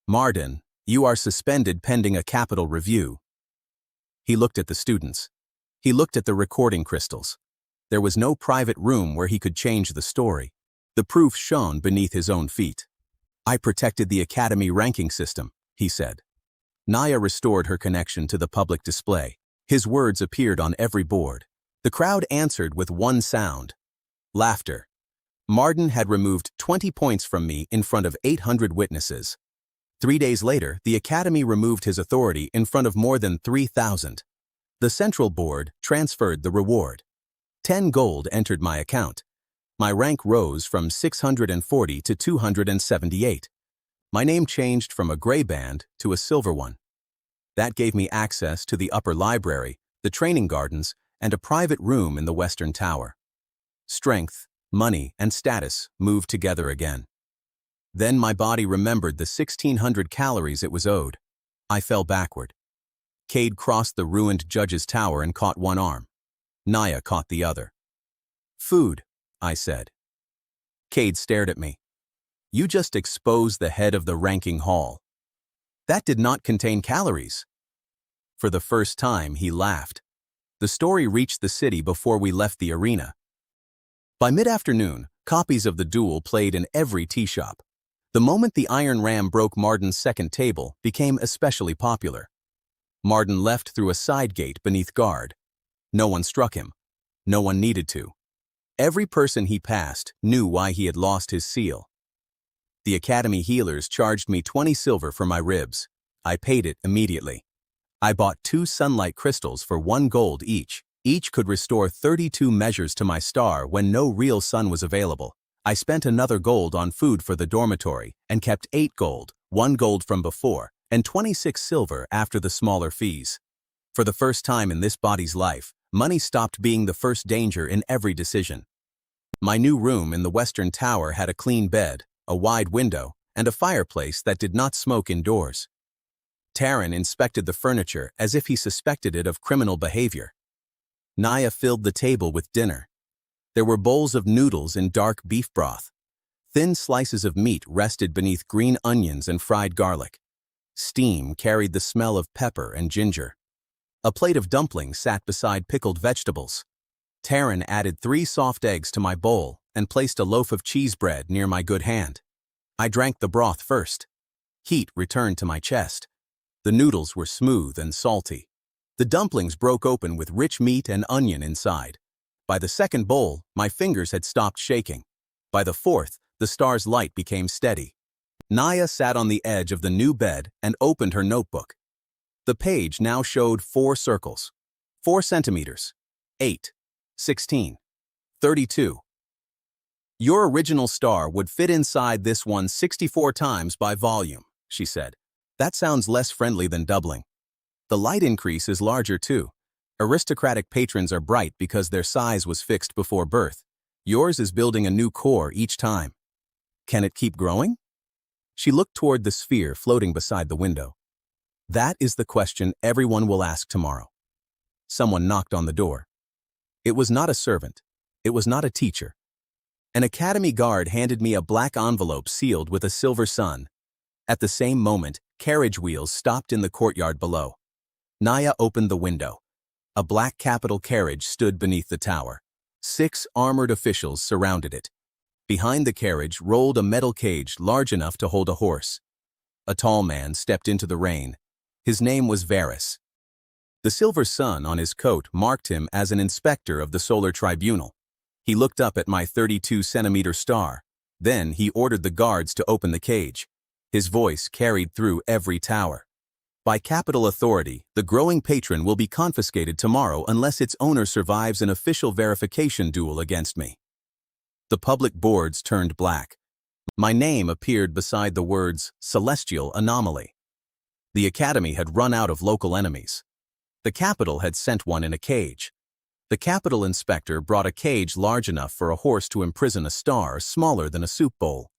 S1: "Marden, you are suspended pending a capital review," He looked at the students. He looked at the recording crystals. There was no private room where he could change the story. The proof shone beneath his own feet. I protected the academy ranking system, he said. Naya restored her connection to the public display. His words appeared on every board. The crowd answered with one sound: laughter. Marden had removed 20 points from me in front of 800 witnesses. 3 days later, the academy removed his authority in front of more than 3,000. The central board transferred the reward. 10 gold entered my account. My rank rose from 640 to 278. My name changed from a gray band to a silver one. That gave me access to the upper library, the training gardens, and a private room in the Western Tower. Strength, money, and status moved together again. Then my body remembered the 1,600 calories it was owed. I fell backward. Cade crossed the ruined judge's tower and caught one arm. Naya caught the other. "Food," I said. Cade stared at me. "You just exposed the head of the ranking hall. That did not contain calories." For the first time, he laughed. The story reached the city before we left the arena. By mid-afternoon, copies of the duel played in every tea shop. The moment the Iron Ram broke Marden's second table became especially popular. Marden left through a side gate beneath guard. No one struck him. No one needed to. Every person he passed knew why he had lost his seal. The academy healers charged me 20 silver for my ribs. I paid it immediately. I bought 2 sunlight crystals for 1 gold each. Each could restore 32 measures to my star when no real sun was available. I spent another gold on food for the dormitory and kept 8 gold, 1 gold from before, and 26 silver after the smaller fees. For the first time in this body's life, money stopped being the first danger in every decision. My new room in the Western Tower had a clean bed, a wide window, and a fireplace that did not smoke indoors. Taryn inspected the furniture as if he suspected it of criminal behavior. Naya filled the table with dinner. There were bowls of noodles in dark beef broth. Thin slices of meat rested beneath green onions and fried garlic. Steam carried the smell of pepper and ginger. A plate of dumplings sat beside pickled vegetables. Taryn added 3 soft eggs to my bowl and placed a loaf of cheese bread near my good hand. I drank the broth first. Heat returned to my chest. The noodles were smooth and salty. The dumplings broke open with rich meat and onion inside. By the second bowl, my fingers had stopped shaking. By the fourth, the star's light became steady. Naya sat on the edge of the new bed and opened her notebook. The page now showed 4 circles. 4 centimeters. 8. 16. 32. Your original star would fit inside this one 64 times by volume, she said. That sounds less friendly than doubling. The light increase is larger too. Aristocratic patrons are bright because their size was fixed before birth. Yours is building a new core each time. Can it keep growing? She looked toward the sphere floating beside the window. That is the question everyone will ask tomorrow. Someone knocked on the door. It was not a servant. It was not a teacher. An academy guard handed me a black envelope sealed with a silver sun. At the same moment, carriage wheels stopped in the courtyard below. Naya opened the window. A black capital carriage stood beneath the tower. 6 armored officials surrounded it. Behind the carriage rolled a metal cage large enough to hold a horse. A tall man stepped into the rain. His name was Varus. The silver sun on his coat marked him as an inspector of the solar tribunal. He looked up at my 32-centimeter star. Then he ordered the guards to open the cage. His voice carried through every tower. By capital authority, the growing patron will be confiscated tomorrow unless its owner survives an official verification duel against me. The public boards turned black. My name appeared beside the words Celestial Anomaly. The academy had run out of local enemies. The capital had sent one in a cage. The capital inspector brought a cage large enough for a horse to imprison a star smaller than a soup bowl.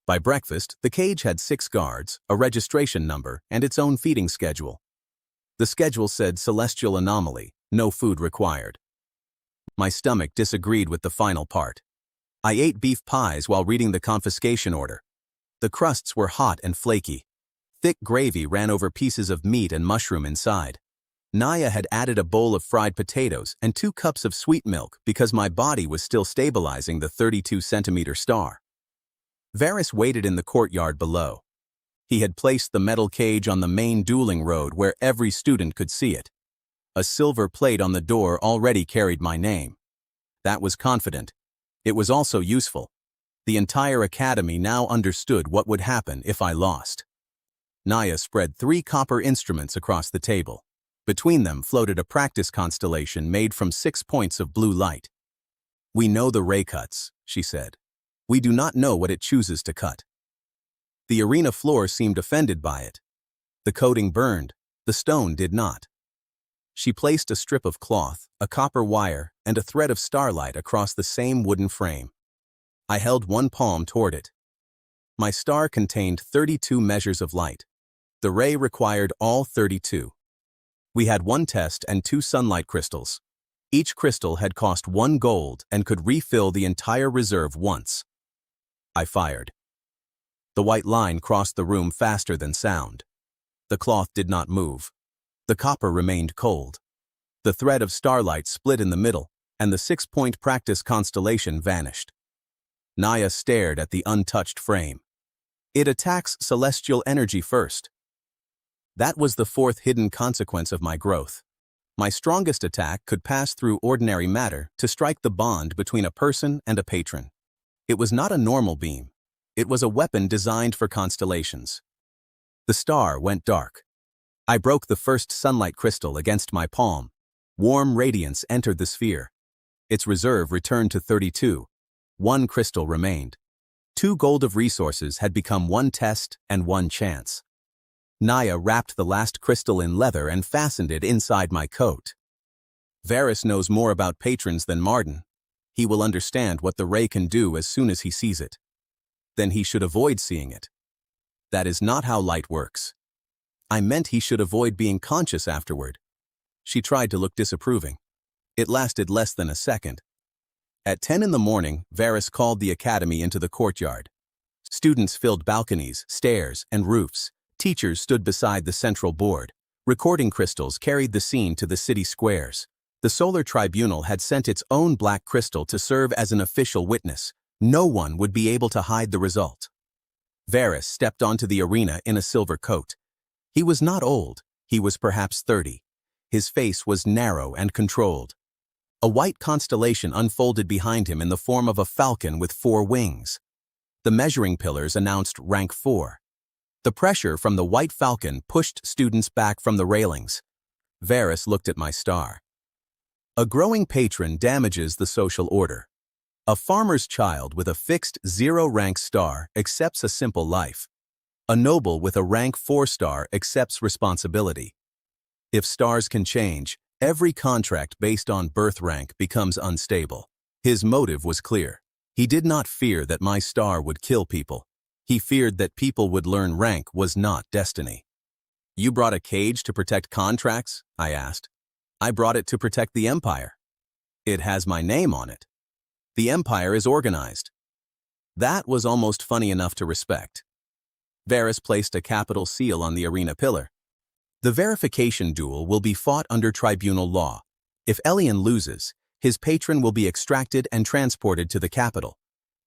S1: By breakfast, the cage had 6 guards, a registration number, and its own feeding schedule. The schedule said Celestial Anomaly, no food required. My stomach disagreed with the final part. I ate beef pies while reading the confiscation order. The crusts were hot and flaky. Thick gravy ran over pieces of meat and mushroom inside. Naya had added a bowl of fried potatoes and 2 cups of sweet milk because my body was still stabilizing the 32-centimeter star. Varys waited in the courtyard below. He had placed the metal cage on the main dueling road where every student could see it. A silver plate on the door already carried my name. That was confident. It was also useful. The entire academy now understood what would happen if I lost. Naya spread 3 copper instruments across the table. Between them floated a practice constellation made from 6 points of blue light. "We know the ray cuts," she said. "We do not know what it chooses to cut." The arena floor seemed offended by it. The coating burned, the stone did not. She placed a strip of cloth, a copper wire, and a thread of starlight across the same wooden frame. I held one palm toward it. My star contained 32 measures of light. The ray required all 32. We had 1 test and 2 sunlight crystals. Each crystal had cost 1 gold and could refill the entire reserve once. I fired. The white line crossed the room faster than sound. The cloth did not move. The copper remained cold. The thread of starlight split in the middle, and the 6-point practice constellation vanished. Naya stared at the untouched frame. "It attacks celestial energy first." That was the 4th hidden consequence of my growth. My strongest attack could pass through ordinary matter to strike the bond between a person and a patron. It was not a normal beam. It was a weapon designed for constellations. The star went dark. I broke the first sunlight crystal against my palm. Warm radiance entered the sphere. Its reserve returned to 32. 1 crystal remained. 2 gold of resources had become 1 test and 1 chance. Naya wrapped the last crystal in leather and fastened it inside my coat. "Varys knows more about patrons than Marden. He will understand what the ray can do as soon as he sees it. Then he should avoid seeing it. That is not how light works." I meant he should avoid being conscious afterward. She tried to look disapproving. It lasted less than a second. At 10 in the morning, Varys called the academy into the courtyard. Students filled balconies, stairs, and roofs. Teachers stood beside the central board. Recording crystals carried the scene to the city squares. The Solar Tribunal had sent its own black crystal to serve as an official witness. No one would be able to hide the result. Varys stepped onto the arena in a silver coat. He was not old. He was perhaps 30. His face was narrow and controlled. A white constellation unfolded behind him in the form of a falcon with 4 wings. The measuring pillars announced rank 4. The pressure from the white falcon pushed students back from the railings. Varys looked at my star. "A growing patron damages the social order. A farmer's child with a fixed 0-rank star accepts a simple life. A noble with a rank 4 star accepts responsibility. If stars can change, every contract based on birth rank becomes unstable." His motive was clear. He did not fear that my star would kill people. He feared that people would learn rank was not destiny. "You brought a cage to protect contracts?" I asked. "I brought it to protect the Empire. It has my name on it. The Empire is organized." That was almost funny enough to respect. Varys placed a capital seal on the arena pillar. "The verification duel will be fought under tribunal law. If Ellion loses, his patron will be extracted and transported to the capital.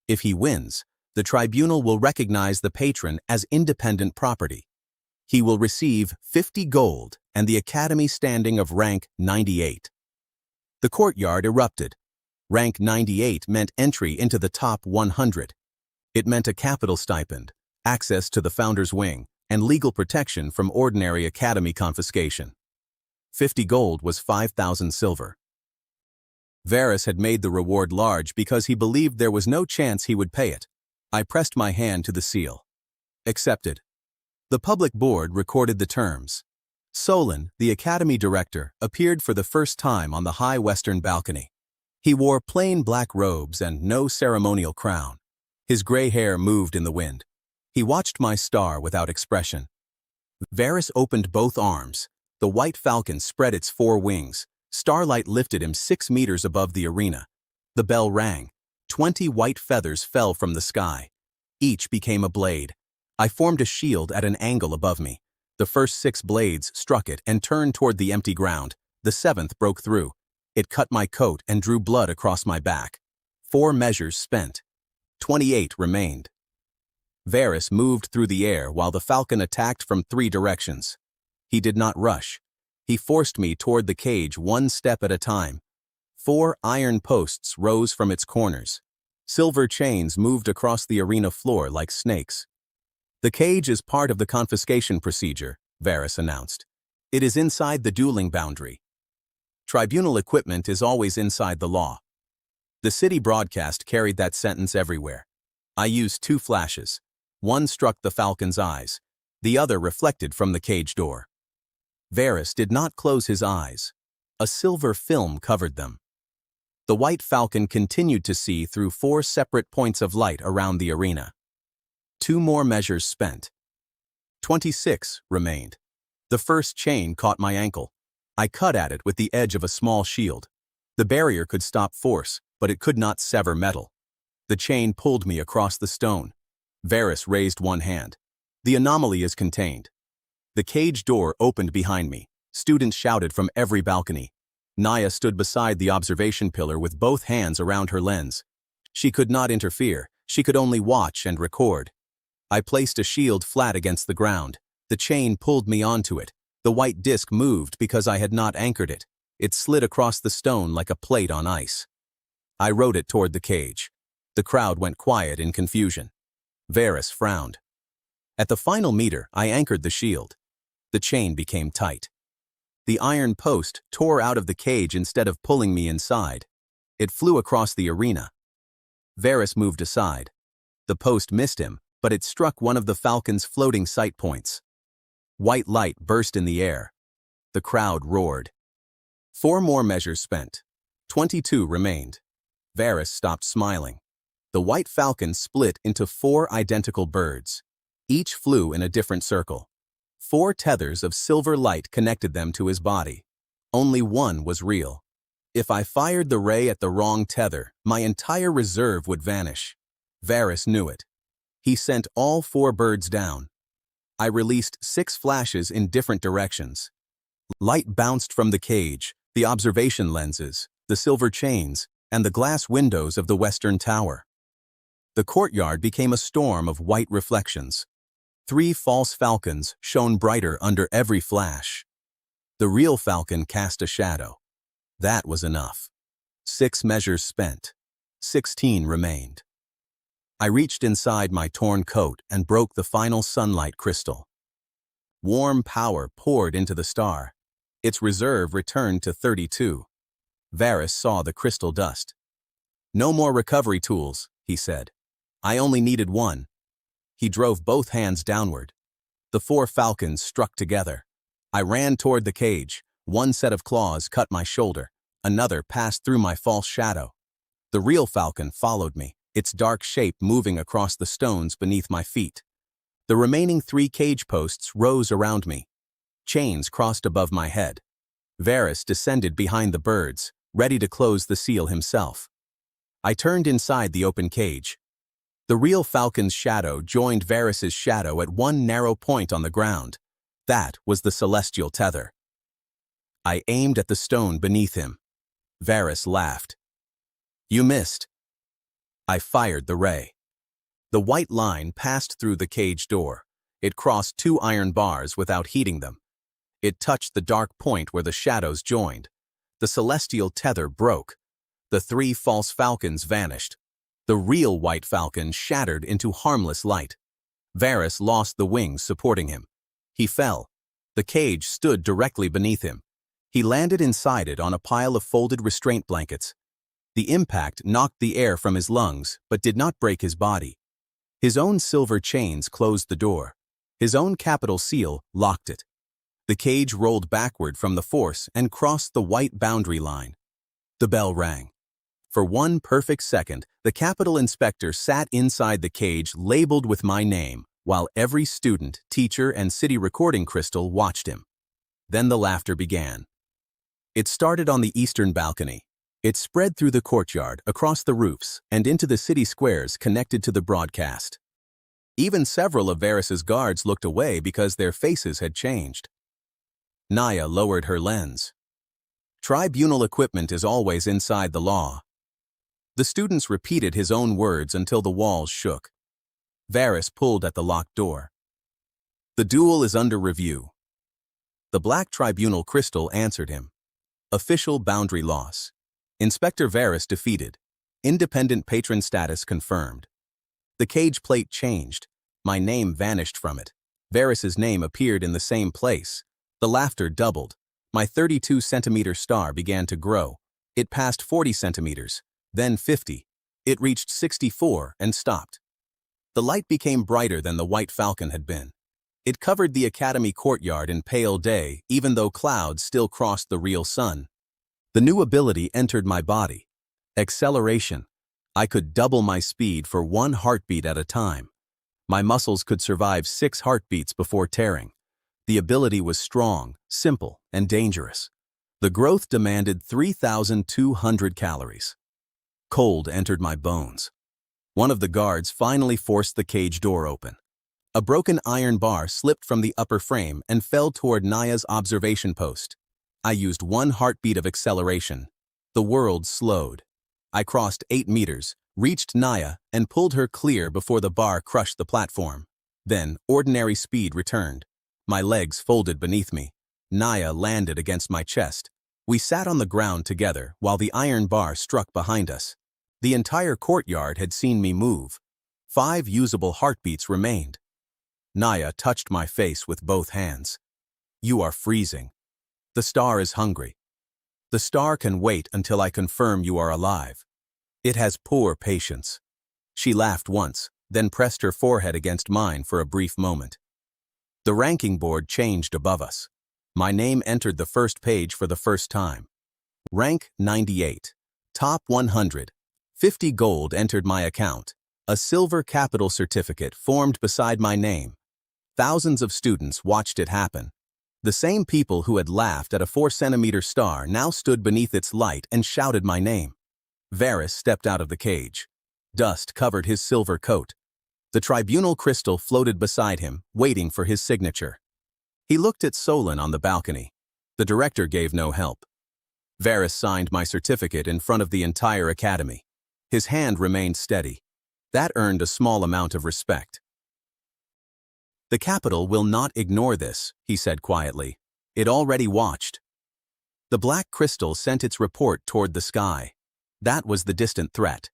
S1: If he wins, the tribunal will recognize the patron as independent property. He will receive 50 gold and the academy standing of rank 98. The courtyard erupted. Rank 98 meant entry into the top 100. It meant a capital stipend, access to the founder's wing, and legal protection from ordinary academy confiscation. 50 gold was 5,000 silver. Varys had made the reward large because he believed there was no chance he would pay it. I pressed my hand to the seal. Accepted. The public board recorded the terms. Solon, the academy director, appeared for the first time on the high western balcony. He wore plain black robes and no ceremonial crown. His gray hair moved in the wind. He watched my star without expression. Varys opened both arms. The white falcon spread its 4 wings. Starlight lifted him 6 meters above the arena. The bell rang. 20 white feathers fell from the sky. Each became a blade. I formed a shield at an angle above me. The first 6 blades struck it and turned toward the empty ground. The 7th broke through. It cut my coat and drew blood across my back. 4 measures spent. 28 remained. Varus moved through the air while the falcon attacked from 3 directions. He did not rush. He forced me toward the cage 1 step at a time. 4 iron posts rose from its corners. Silver chains moved across the arena floor like snakes. "The cage is part of the confiscation procedure," Varus announced. "It is inside the dueling boundary. Tribunal equipment is always inside the law." The city broadcast carried that sentence everywhere. I used 2 flashes. One struck the falcon's eyes. The other reflected from the cage door. Varus did not close his eyes. A silver film covered them. The white falcon continued to see through 4 separate points of light around the arena. 2 more measures spent. 26 remained. The first chain caught my ankle. I cut at it with the edge of a small shield. The barrier could stop force, but it could not sever metal. The chain pulled me across the stone. Varus raised one hand. "The anomaly is contained." The cage door opened behind me. Students shouted from every balcony. Naya stood beside the observation pillar with both hands around her lens. She could not interfere. She could only watch and record. I placed a shield flat against the ground. The chain pulled me onto it. The white disc moved because I had not anchored it. It slid across the stone like a plate on ice. I rode it toward the cage. The crowd went quiet in confusion. Varus frowned. At the final meter, I anchored the shield. The chain became tight. The iron post tore out of the cage instead of pulling me inside. It flew across the arena. Varus moved aside. The post missed him, but it struck one of the falcon's floating sight points. White light burst in the air. The crowd roared. 4 more measures spent. 22 remained. Varus stopped smiling. The white falcon split into 4 identical birds. Each flew in a different circle. 4 tethers of silver light connected them to his body. Only one was real. If I fired the ray at the wrong tether, my entire reserve would vanish. Varus knew it. He sent all 4 birds down. I released 6 flashes in different directions. Light bounced from the cage, the observation lenses, the silver chains, and the glass windows of the western tower. The courtyard became a storm of white reflections. 3 false falcons shone brighter under every flash. The real falcon cast a shadow. That was enough. 6 measures spent. 16 remained. I reached inside my torn coat and broke the final sunlight crystal. Warm power poured into the star. Its reserve returned to 32. Varus saw the crystal dust. "No more recovery tools," he said. "I only needed one." He drove both hands downward. The 4 falcons struck together. I ran toward the cage. One set of claws cut my shoulder. Another passed through my false shadow. The real falcon followed me, its dark shape moving across the stones beneath my feet. The remaining 3 cage posts rose around me. Chains crossed above my head. Varus descended behind the birds, ready to close the seal himself. I turned inside the open cage. The real falcon's shadow joined Varus's shadow at one narrow point on the ground. That was the celestial tether. I aimed at the stone beneath him. Varus laughed. "You missed." I fired the ray. The white line passed through the cage door. It crossed 2 iron bars without heating them. It touched the dark point where the shadows joined. The celestial tether broke. The 3 false falcons vanished. The real white falcon shattered into harmless light. Varus lost the wings supporting him. He fell. The cage stood directly beneath him. He landed inside it on a pile of folded restraint blankets. The impact knocked the air from his lungs, but did not break his body. His own silver chains closed the door. His own capital seal locked it. The cage rolled backward from the force and crossed the white boundary line. The bell rang. For one perfect second, the Capitol inspector sat inside the cage labeled with my name, while every student, teacher, and city recording crystal watched him. Then the laughter began. It started on the eastern balcony. It spread through the courtyard, across the roofs, and into the city squares connected to the broadcast. Even several of Varys's guards looked away because their faces had changed. Naya lowered her lens. Tribunal equipment is always inside the law. The students repeated his own words until the walls shook. Varys pulled at the locked door. The duel is under review. The black tribunal crystal answered him. Official boundary loss. Inspector Varys defeated. Independent patron status confirmed. The cage plate changed. My name vanished from it. Varys's name appeared in the same place. The laughter doubled. My 32-centimeter star began to grow. It passed 40 centimeters, then 50. It reached 64 and stopped. The light became brighter than the white falcon had been. It covered the academy courtyard in pale day, even though clouds still crossed the real sun. The new ability entered my body. Acceleration. I could double my speed for 1 heartbeat at a time. My muscles could survive 6 heartbeats before tearing. The ability was strong, simple, and dangerous. The growth demanded 3,200 calories. Cold entered my bones. One of the guards finally forced the cage door open. A broken iron bar slipped from the upper frame and fell toward Naya's observation post. I used 1 heartbeat of acceleration. The world slowed. I crossed 8 meters, reached Naya, and pulled her clear before the bar crushed the platform. Then, ordinary speed returned. My legs folded beneath me. Naya landed against my chest. We sat on the ground together while the iron bar struck behind us. The entire courtyard had seen me move. 5 usable heartbeats remained. Naya touched my face with both hands. You are freezing. The star is hungry. The star can wait until I confirm you are alive. It has poor patience. She laughed once, then pressed her forehead against mine for a brief moment. The ranking board changed above us. My name entered the first page for the first time. Rank 98. Top 100. 50 gold entered my account. A silver capital certificate formed beside my name. Thousands of students watched it happen. The same people who had laughed at a 4-centimeter star now stood beneath its light and shouted my name. Varys stepped out of the cage. Dust covered his silver coat. The tribunal crystal floated beside him, waiting for his signature. He looked at Solon on the balcony. The director gave no help. Varys signed my certificate in front of the entire academy. His hand remained steady. That earned a small amount of respect. The capital will not ignore this, he said quietly. It already watched. The black crystal sent its report toward the sky. That was the distant threat.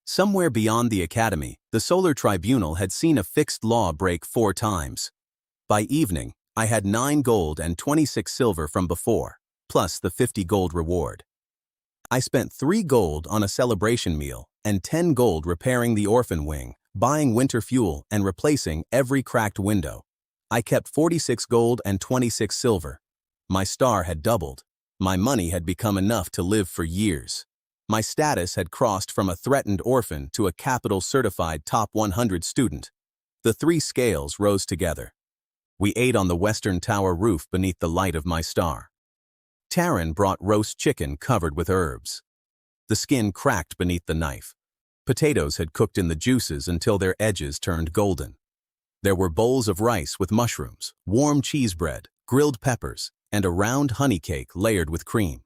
S1: Somewhere beyond the academy, the Solar Tribunal had seen a fixed law break 4 times. By evening, I had 9 gold and 26 silver from before, plus the 50 gold reward. I spent 3 gold on a celebration meal and 10 gold repairing the orphan wing, buying winter fuel and replacing every cracked window. I kept 46 gold and 26 silver. My star had doubled. My money had become enough to live for years. My status had crossed from a threatened orphan to a capital-certified top 100 student. The 3 scales rose together. We ate on the western tower roof beneath the light of my star. Taryn brought roast chicken covered with herbs. The skin cracked beneath the knife. Potatoes had cooked in the juices until their edges turned golden. There were bowls of rice with mushrooms, warm cheese bread, grilled peppers, and a round honey cake layered with cream.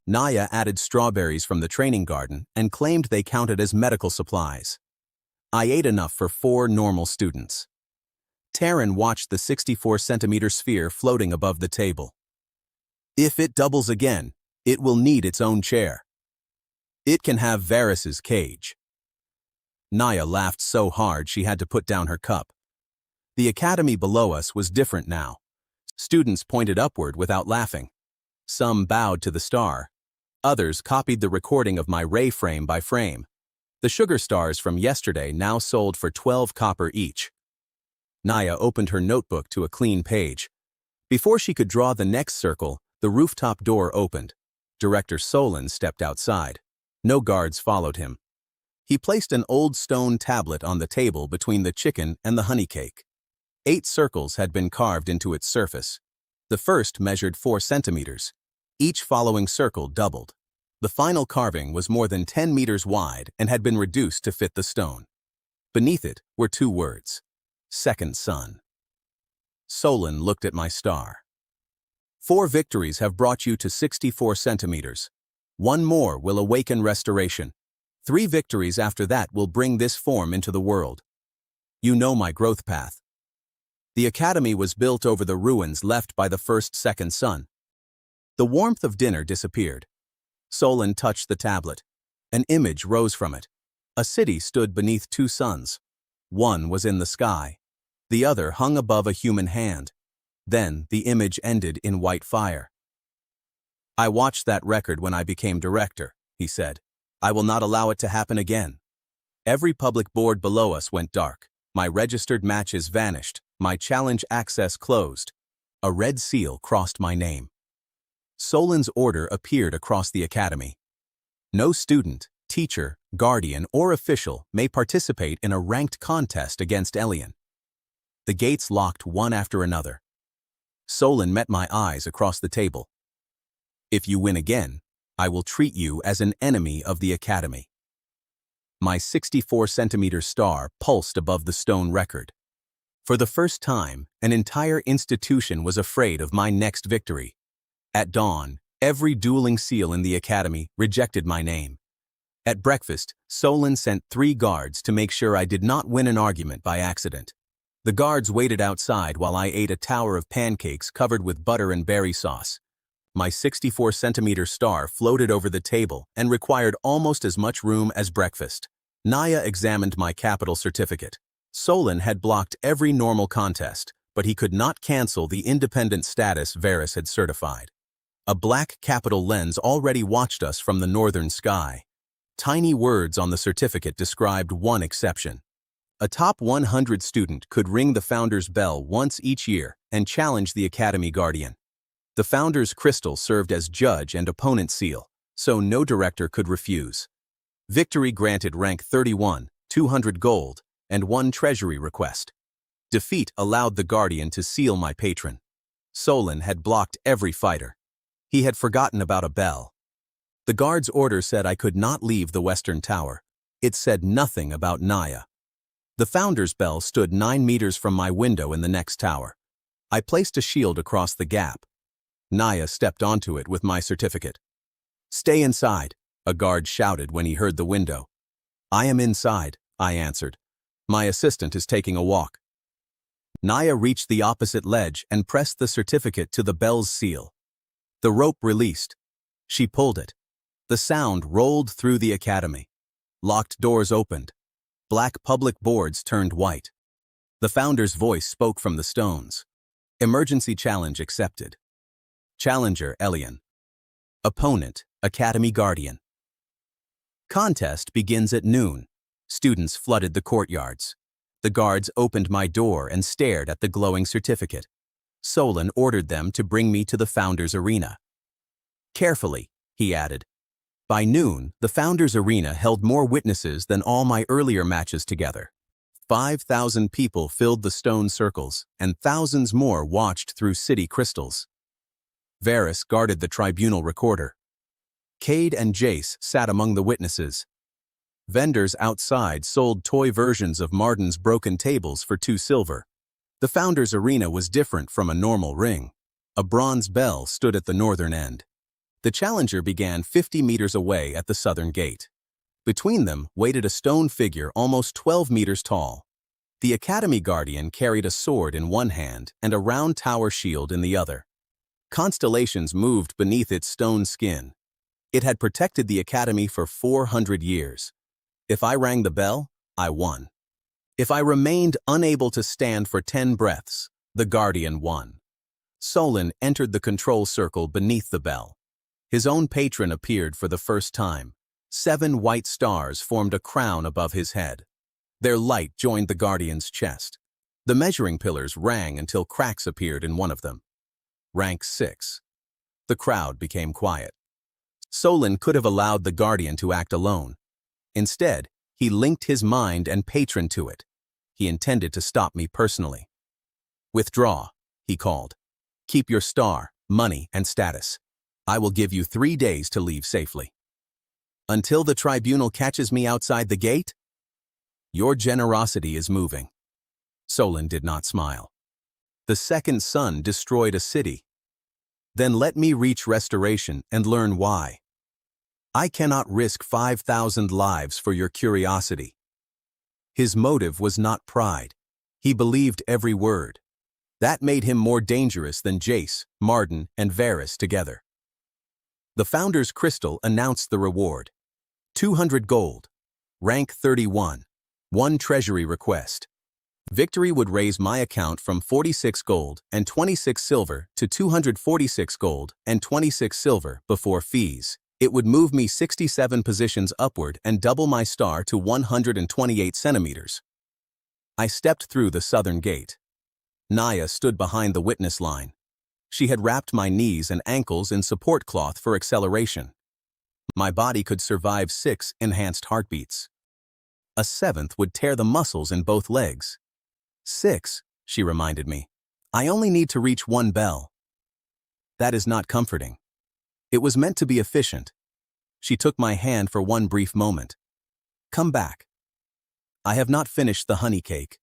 S1: Naya added strawberries from the training garden and claimed they counted as medical supplies. I ate enough for 4 normal students. Taryn watched the 64-centimeter sphere floating above the table. If it doubles again, it will need its own chair. It can have Varys's cage. Naya laughed so hard she had to put down her cup. The academy below us was different now. Students pointed upward without laughing. Some bowed to the star. Others copied the recording of my ray frame by frame. The sugar stars from yesterday now sold for 12 copper each. Naya opened her notebook to a clean page. Before she could draw the next circle, the rooftop door opened. Director Solon stepped outside. No guards followed him. He placed an old stone tablet on the table between the chicken and the honey cake. 8 circles had been carved into its surface. The first measured 4 centimeters. Each following circle doubled. The final carving was more than 10 meters wide and had been reduced to fit the stone. Beneath it were two words: Second Son. Solon looked at my star. 4 victories have brought you to 64 centimeters. 1 more will awaken restoration. 3 victories after that will bring this form into the world. You know my growth path. The academy was built over the ruins left by the first second son. The warmth of dinner disappeared. Solon touched the tablet. An image rose from it. A city stood beneath 2 suns. One was in the sky. The other hung above a human hand. Then the image ended in white fire. I watched that record when I became director, he said. I will not allow it to happen again. Every public board below us went dark. My registered matches vanished. My challenge access closed. A red seal crossed my name. Solon's order appeared across the academy. No student, teacher, guardian, or official may participate in a ranked contest against Elian. The gates locked one after another. Solon met my eyes across the table. If you win again, I will treat you as an enemy of the academy. My 64-centimeter star pulsed above the stone record. For the first time, an entire institution was afraid of my next victory. At dawn, every dueling seal in the academy rejected my name. At breakfast, Solon sent 3 guards to make sure I did not win an argument by accident. The guards waited outside while I ate a tower of pancakes covered with butter and berry sauce. My 64-centimeter star floated over the table and required almost as much room as breakfast. Naya examined my capital certificate. Solon had blocked every normal contest, but he could not cancel the independent status Varus had certified. A black capital lens already watched us from the northern sky. Tiny words on the certificate described one exception. A top 100 student could ring the founder's bell once each year and challenge the academy guardian. The founder's crystal served as judge and opponent seal, so no director could refuse. Victory granted rank 31, 200 gold, and 1 treasury request. Defeat allowed the guardian to seal my patron. Solon had blocked every fighter. He had forgotten about a bell. The guard's order said I could not leave the western tower. It said nothing about Naya. The founder's bell stood 9 meters from my window in the next tower. I placed a shield across the gap. Naya stepped onto it with my certificate. "Stay inside," a guard shouted when he heard the window. "I am inside," I answered. "My assistant is taking a walk." Naya reached the opposite ledge and pressed the certificate to the bell's seal. The rope released. She pulled it. The sound rolled through the academy. Locked doors opened. Black public boards turned white. The founder's voice spoke from the stones. Emergency challenge accepted. Challenger, Elian. Opponent, Academy Guardian. Contest begins at noon. Students flooded the courtyards. The guards opened my door and stared at the glowing certificate. Solon ordered them to bring me to the founder's arena. Carefully, he added. By noon, the founder's arena held more witnesses than all my earlier matches together. 5,000 people filled the stone circles, and thousands more watched through city crystals. Varus guarded the tribunal recorder. Cade and Jace sat among the witnesses. Vendors outside sold toy versions of Marden's broken tables for 2 silver. The founder's arena was different from a normal ring. A bronze bell stood at the northern end. The challenger began 50 meters away at the southern gate. Between them waited a stone figure almost 12 meters tall. The academy guardian carried a sword in one hand and a round tower shield in the other. Constellations moved beneath its stone skin. It had protected the academy for 400 years. If I rang the bell, I won. If I remained unable to stand for 10 breaths, the guardian won. Solon entered the control circle beneath the bell. His own patron appeared for the first time. 7 white stars formed a crown above his head. Their light joined the guardian's chest. The measuring pillars rang until cracks appeared in one of them. Rank 6. The crowd became quiet. Solon could have allowed the guardian to act alone. Instead, he linked his mind and patron to it. He intended to stop me personally. "Withdraw," he called. "Keep your star, money, and status. I will give you 3 days to leave safely." "Until the tribunal catches me outside the gate?" Your generosity is moving. Solon did not smile. The second sun destroyed a city. Then let me reach restoration and learn why. I cannot risk 5,000 lives for your curiosity. His motive was not pride. He believed every word. That made him more dangerous than Jace, Marden, and Varys together. The Founder's Crystal announced the reward. 200 gold. Rank 31. 1 treasury request. Victory would raise my account from 46 gold and 26 silver to 246 gold and 26 silver before fees. It would move me 67 positions upward and double my star to 128 centimeters. I stepped through the southern gate. Naya stood behind the witness line. She had wrapped my knees and ankles in support cloth for acceleration. My body could survive 6 enhanced heartbeats. A 7th would tear the muscles in both legs. 6, she reminded me. I only need to reach 1 bell. That is not comforting. It was meant to be efficient. She took my hand for one brief moment. Come back. I have not finished the honey cake.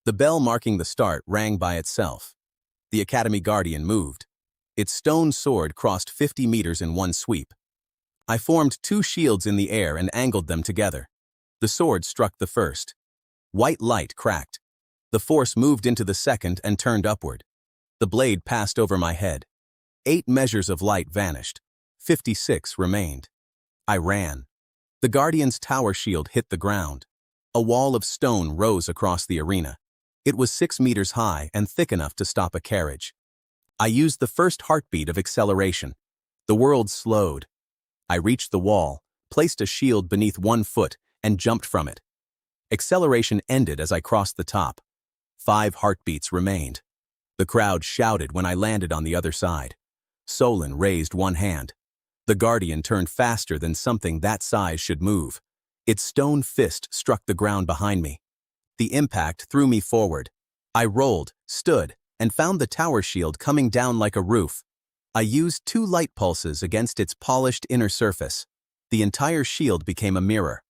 S1: The bell marking the start rang by itself. The Academy Guardian moved. Its stone sword crossed 50 meters in one sweep. I formed 2 shields in the air and angled them together. The sword struck the first. White light cracked. The force moved into the second and turned upward. The blade passed over my head. 8 measures of light vanished. 56 remained. I ran. The Guardian's tower shield hit the ground. A wall of stone rose across the arena. It was 6 meters high and thick enough to stop a carriage. I used the first heartbeat of acceleration. The world slowed. I reached the wall, placed a shield beneath 1 foot, and jumped from it. Acceleration ended as I crossed the top. 5 heartbeats remained. The crowd shouted when I landed on the other side. Solon raised 1 hand. The Guardian turned faster than something that size should move. Its stone fist struck the ground behind me. The impact threw me forward. I rolled, stood, and found the tower shield coming down like a roof. I used 2 light pulses against its polished inner surface. The entire shield became a mirror.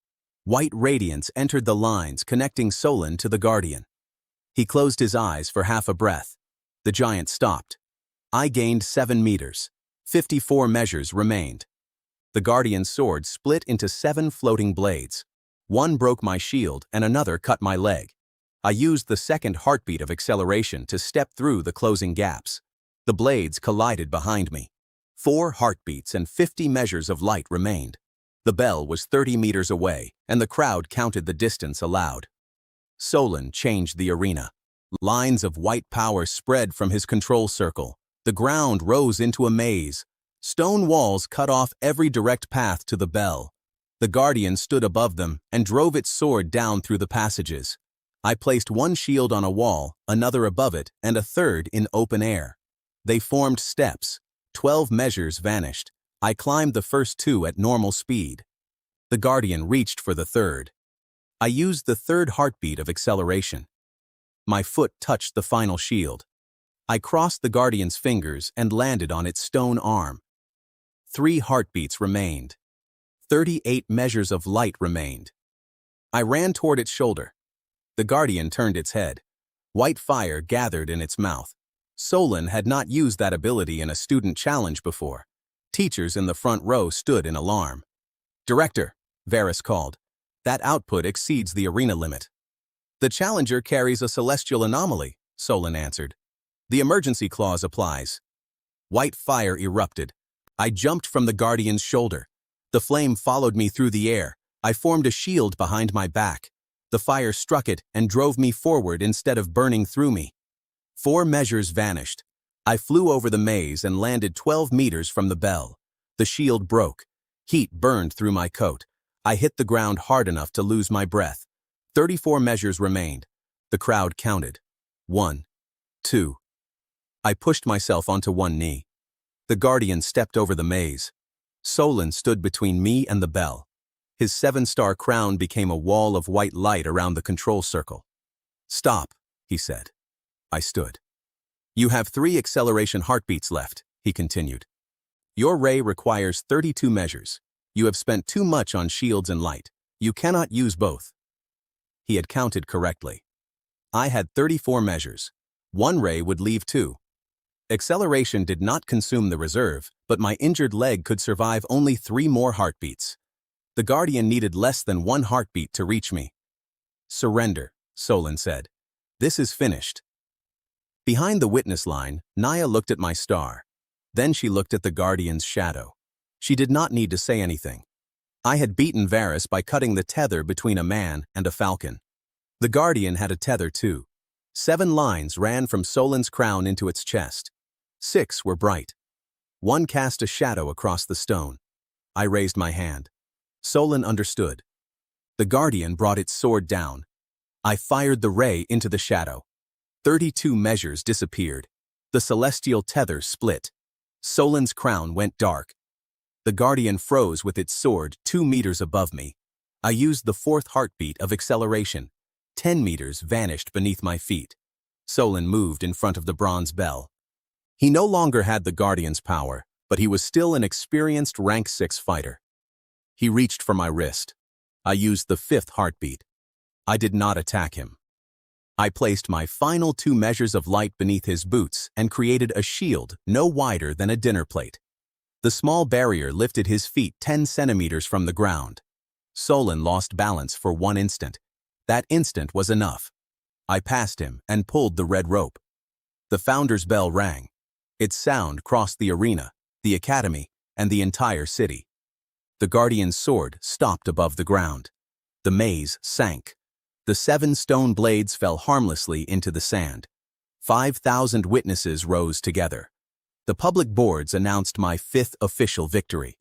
S1: White radiance entered the lines connecting Solon to the Guardian. He closed his eyes for half a breath. The giant stopped. I gained 7 meters. 54 measures remained. The Guardian's sword split into 7 floating blades. 1 broke my shield and another cut my leg. I used the second heartbeat of acceleration to step through the closing gaps. The blades collided behind me. 4 heartbeats and 50 measures of light remained. The bell was 30 meters away, and the crowd counted the distance aloud. Solon changed the arena. Lines of white power spread from his control circle. The ground rose into a maze. Stone walls cut off every direct path to the bell. The Guardian stood above them and drove its sword down through the passages. I placed 1 shield on a wall, another above it, and a third in open air. They formed steps. 12 measures vanished. I climbed the first 2 at normal speed. The Guardian reached for the third. I used the third heartbeat of acceleration. My foot touched the final shield. I crossed the Guardian's fingers and landed on its stone arm. 3 heartbeats remained. 38 measures of light remained. I ran toward its shoulder. The Guardian turned its head. White fire gathered in its mouth. Solon had not used that ability in a student challenge before. Teachers in the front row stood in alarm. "Director," Varys called. "That output exceeds the arena limit." "The challenger carries a celestial anomaly," Solon answered. "The emergency clause applies." White fire erupted. I jumped from the Guardian's shoulder. The flame followed me through the air. I formed a shield behind my back. The fire struck it and drove me forward instead of burning through me. 4 measures vanished. I flew over the maze and landed 12 meters from the bell. The shield broke. Heat burned through my coat. I hit the ground hard enough to lose my breath. 34 measures remained. The crowd counted. 1, 2. I pushed myself onto 1 knee. The Guardian stepped over the maze. Solon stood between me and the bell. His 7-star crown became a wall of white light around the control circle. "Stop," he said. I stood. "You have 3 acceleration heartbeats left," he continued. "Your ray requires 32 measures. You have spent too much on shields and light. You cannot use both." He had counted correctly. I had 34 measures. One ray would leave 2. Acceleration did not consume the reserve, but my injured leg could survive only 3 more heartbeats. The Guardian needed less than 1 heartbeat to reach me. "Surrender," Solon said. "This is finished." Behind the witness line, Naya looked at my star. Then she looked at the Guardian's shadow. She did not need to say anything. I had beaten Varus by cutting the tether between a man and a falcon. The Guardian had a tether too. 7 lines ran from Solon's crown into its chest. 6 were bright. 1 cast a shadow across the stone. I raised my hand. Solon understood. The Guardian brought its sword down. I fired the ray into the shadow. 32 measures disappeared. The celestial tether split. Solon's crown went dark. The Guardian froze with its sword 2 meters above me. I used the 4th heartbeat of acceleration. 10 meters vanished beneath my feet. Solon moved in front of the bronze bell. He no longer had the Guardian's power, but he was still an experienced rank 6 fighter. He reached for my wrist. I used the 5th heartbeat. I did not attack him. I placed my final 2 measures of light beneath his boots and created a shield no wider than a dinner plate. The small barrier lifted his feet 10 centimeters from the ground. Solon lost balance for 1 instant. That instant was enough. I passed him and pulled the red rope. The Founder's bell rang. Its sound crossed the arena, the academy, and the entire city. The Guardian's sword stopped above the ground. The maze sank. The 7 stone blades fell harmlessly into the sand. 5,000 witnesses rose together. The public boards announced my 5th official victory.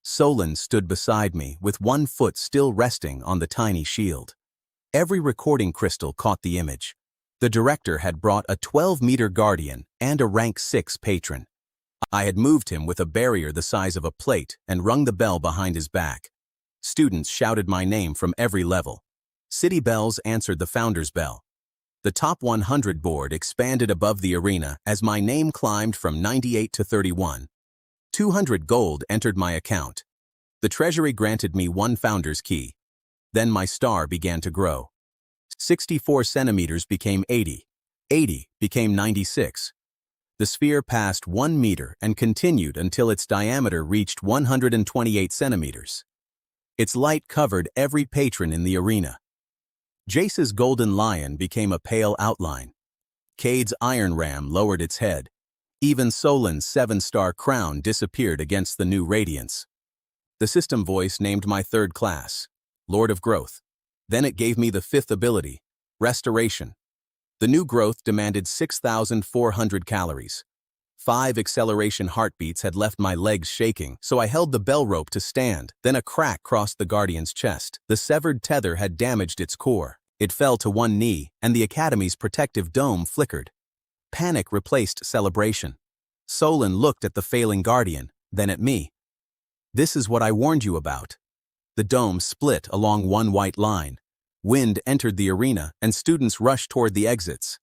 S1: Solon stood beside me with 1 foot still resting on the tiny shield. Every recording crystal caught the image. The director had brought a 12-meter Guardian and a rank 6 patron. I had moved him with a barrier the size of a plate and rung the bell behind his back. Students shouted my name from every level. City bells answered the Founder's bell. The top 100 board expanded above the arena as my name climbed from 98 to 31. 200 gold entered my account. The treasury granted me 1 Founder's key. Then my star began to grow. 64 centimeters became 80. 80 became 96. The sphere passed 1 meter and continued until its diameter reached 128 centimeters. Its light covered every patron in the arena. Jace's golden lion became a pale outline. Cade's iron ram lowered its head. Even Solon's 7-star crown disappeared against the new radiance. The system voice named my 3rd class, Lord of Growth. Then it gave me the 5th ability, Restoration. The new growth demanded 6,400 calories. 5 acceleration heartbeats had left my legs shaking, so I held the bell rope to stand. Then a crack crossed the Guardian's chest. The severed tether had damaged its core. It fell to 1 knee, and the Academy's protective dome flickered. Panic replaced celebration. Solon looked at the failing Guardian, then at me. "This is what I warned you about." The dome split along 1 white line. Wind entered the arena, and students rushed toward the exits.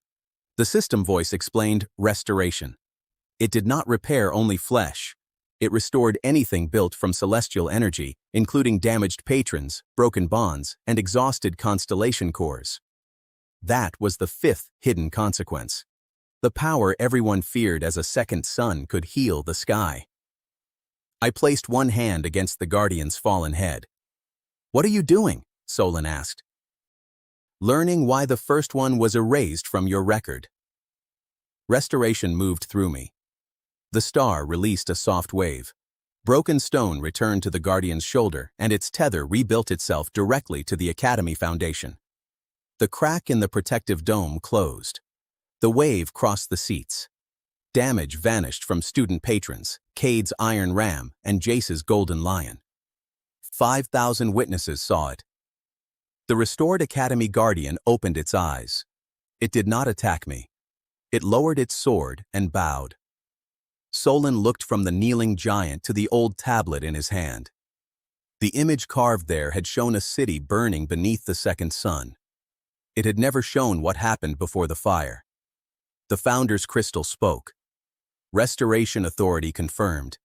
S1: The system voice explained restoration. It did not repair only flesh. It restored anything built from celestial energy, including damaged patrons, broken bonds, and exhausted constellation cores. That was the 5th hidden consequence. The power everyone feared as a second sun could heal the sky. I placed 1 hand against the Guardian's fallen head. "What are you doing?" Solon asked. "Learning why the first one was erased from your record." Restoration moved through me. The star released a soft wave. Broken stone returned to the Guardian's shoulder, and its tether rebuilt itself directly to the Academy Foundation. The crack in the protective dome closed. The wave crossed the seats. Damage vanished from student patrons, Cade's iron ram, and Jace's golden lion. 5,000 witnesses saw it. The restored Academy Guardian opened its eyes. It did not attack me. It lowered its sword and bowed. Solon looked from the kneeling giant to the old tablet in his hand. The image carved there had shown a city burning beneath the second sun. It had never shown what happened before the fire. The Founder's crystal spoke. Restoration Authority confirmed.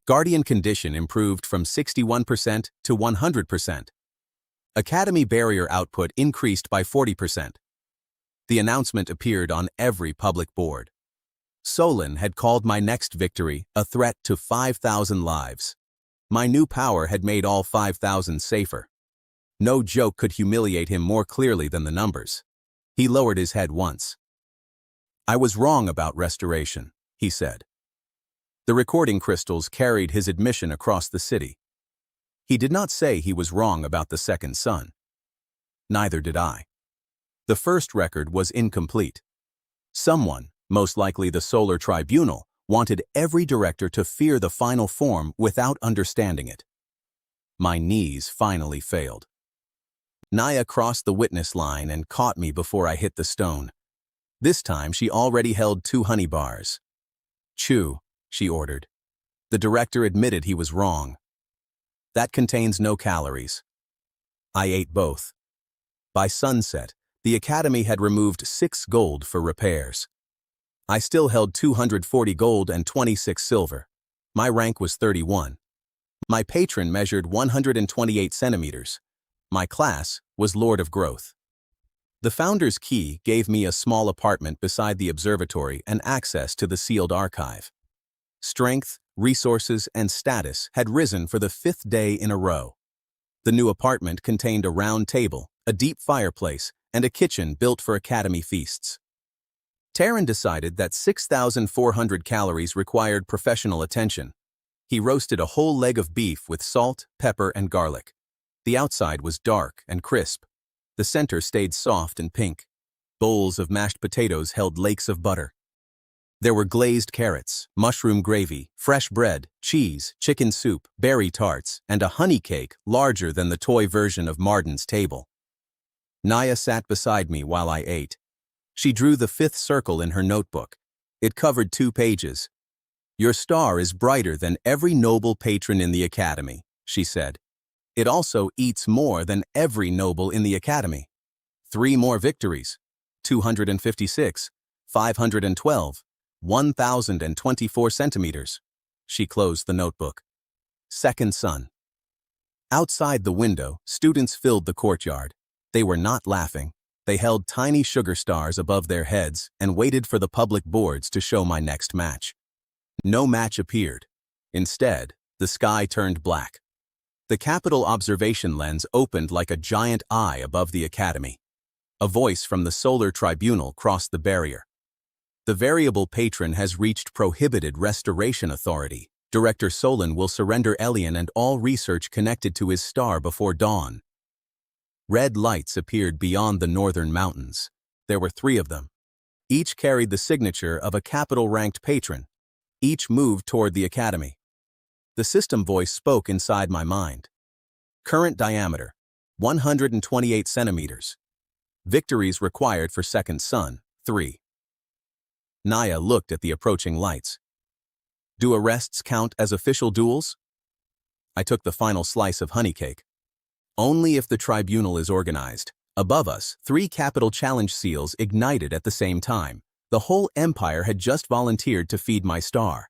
S1: Guardian condition improved from 61% to 100%. Academy barrier output increased by 40%. The announcement appeared on every public board. Solon had called my next victory a threat to 5,000 lives. My new power had made all 5,000 safer. No joke could humiliate him more clearly than the numbers. He lowered his head once. "I was wrong about restoration," he said. The recording crystals carried his admission across the city. He did not say he was wrong about the second sun. Neither did I. The first record was incomplete. Someone, most likely the Solar Tribunal, wanted every director to fear the final form without understanding it. My knees finally failed. Naya crossed the witness line and caught me before I hit the stone. This time she already held 2 honey bars. "Chew," she ordered. The director admitted he was wrong. "That contains no calories." I ate both. By sunset, the Academy had removed 6 gold for repairs. I still held 240 gold and 26 silver. My rank was 31. My patron measured 128 centimeters. My class was Lord of Growth. The founder's key gave me a small apartment beside the observatory and access to the sealed archive. Strength, resources, and status had risen for the 5th day in a row. The new apartment contained a round table, a deep fireplace, and a kitchen built for Academy feasts. Terran decided that 6,400 calories required professional attention. He roasted a whole leg of beef with salt, pepper, and garlic. The outside was dark and crisp. The center stayed soft and pink. Bowls of mashed potatoes held lakes of butter. There were glazed carrots, mushroom gravy, fresh bread, cheese, chicken soup, berry tarts, and a honey cake larger than the toy version of Marden's table. Naya sat beside me while I ate. She drew the 5th circle in her notebook. It covered 2 pages. "Your star is brighter than every noble patron in the Academy," she said. "It also eats more than every noble in the Academy. 3 more victories, 256, 512, 1,024 centimeters. She closed the notebook. Second sun. Outside the window, students filled the courtyard. They were not laughing. They held tiny sugar stars above their heads and waited for the public boards to show my next match. No match appeared. Instead, the sky turned black. The capital observation lens opened like a giant eye above the Academy. A voice from the Solar Tribunal crossed the barrier. "The variable patron has reached prohibited restoration authority. Director Solon will surrender Elian and all research connected to his star before dawn." Red lights appeared beyond the northern mountains. There were 3 of them. Each carried the signature of a capital-ranked patron. Each moved toward the Academy. The system voice spoke inside my mind. Current diameter, 128 centimeters. Victories required for second sun, 3. Naya looked at the approaching lights. "Do arrests count as official duels?" I took the final slice of honey cake. "Only if the tribunal is organized." Above us, 3 capital challenge seals ignited at the same time. The whole empire had just volunteered to feed my star.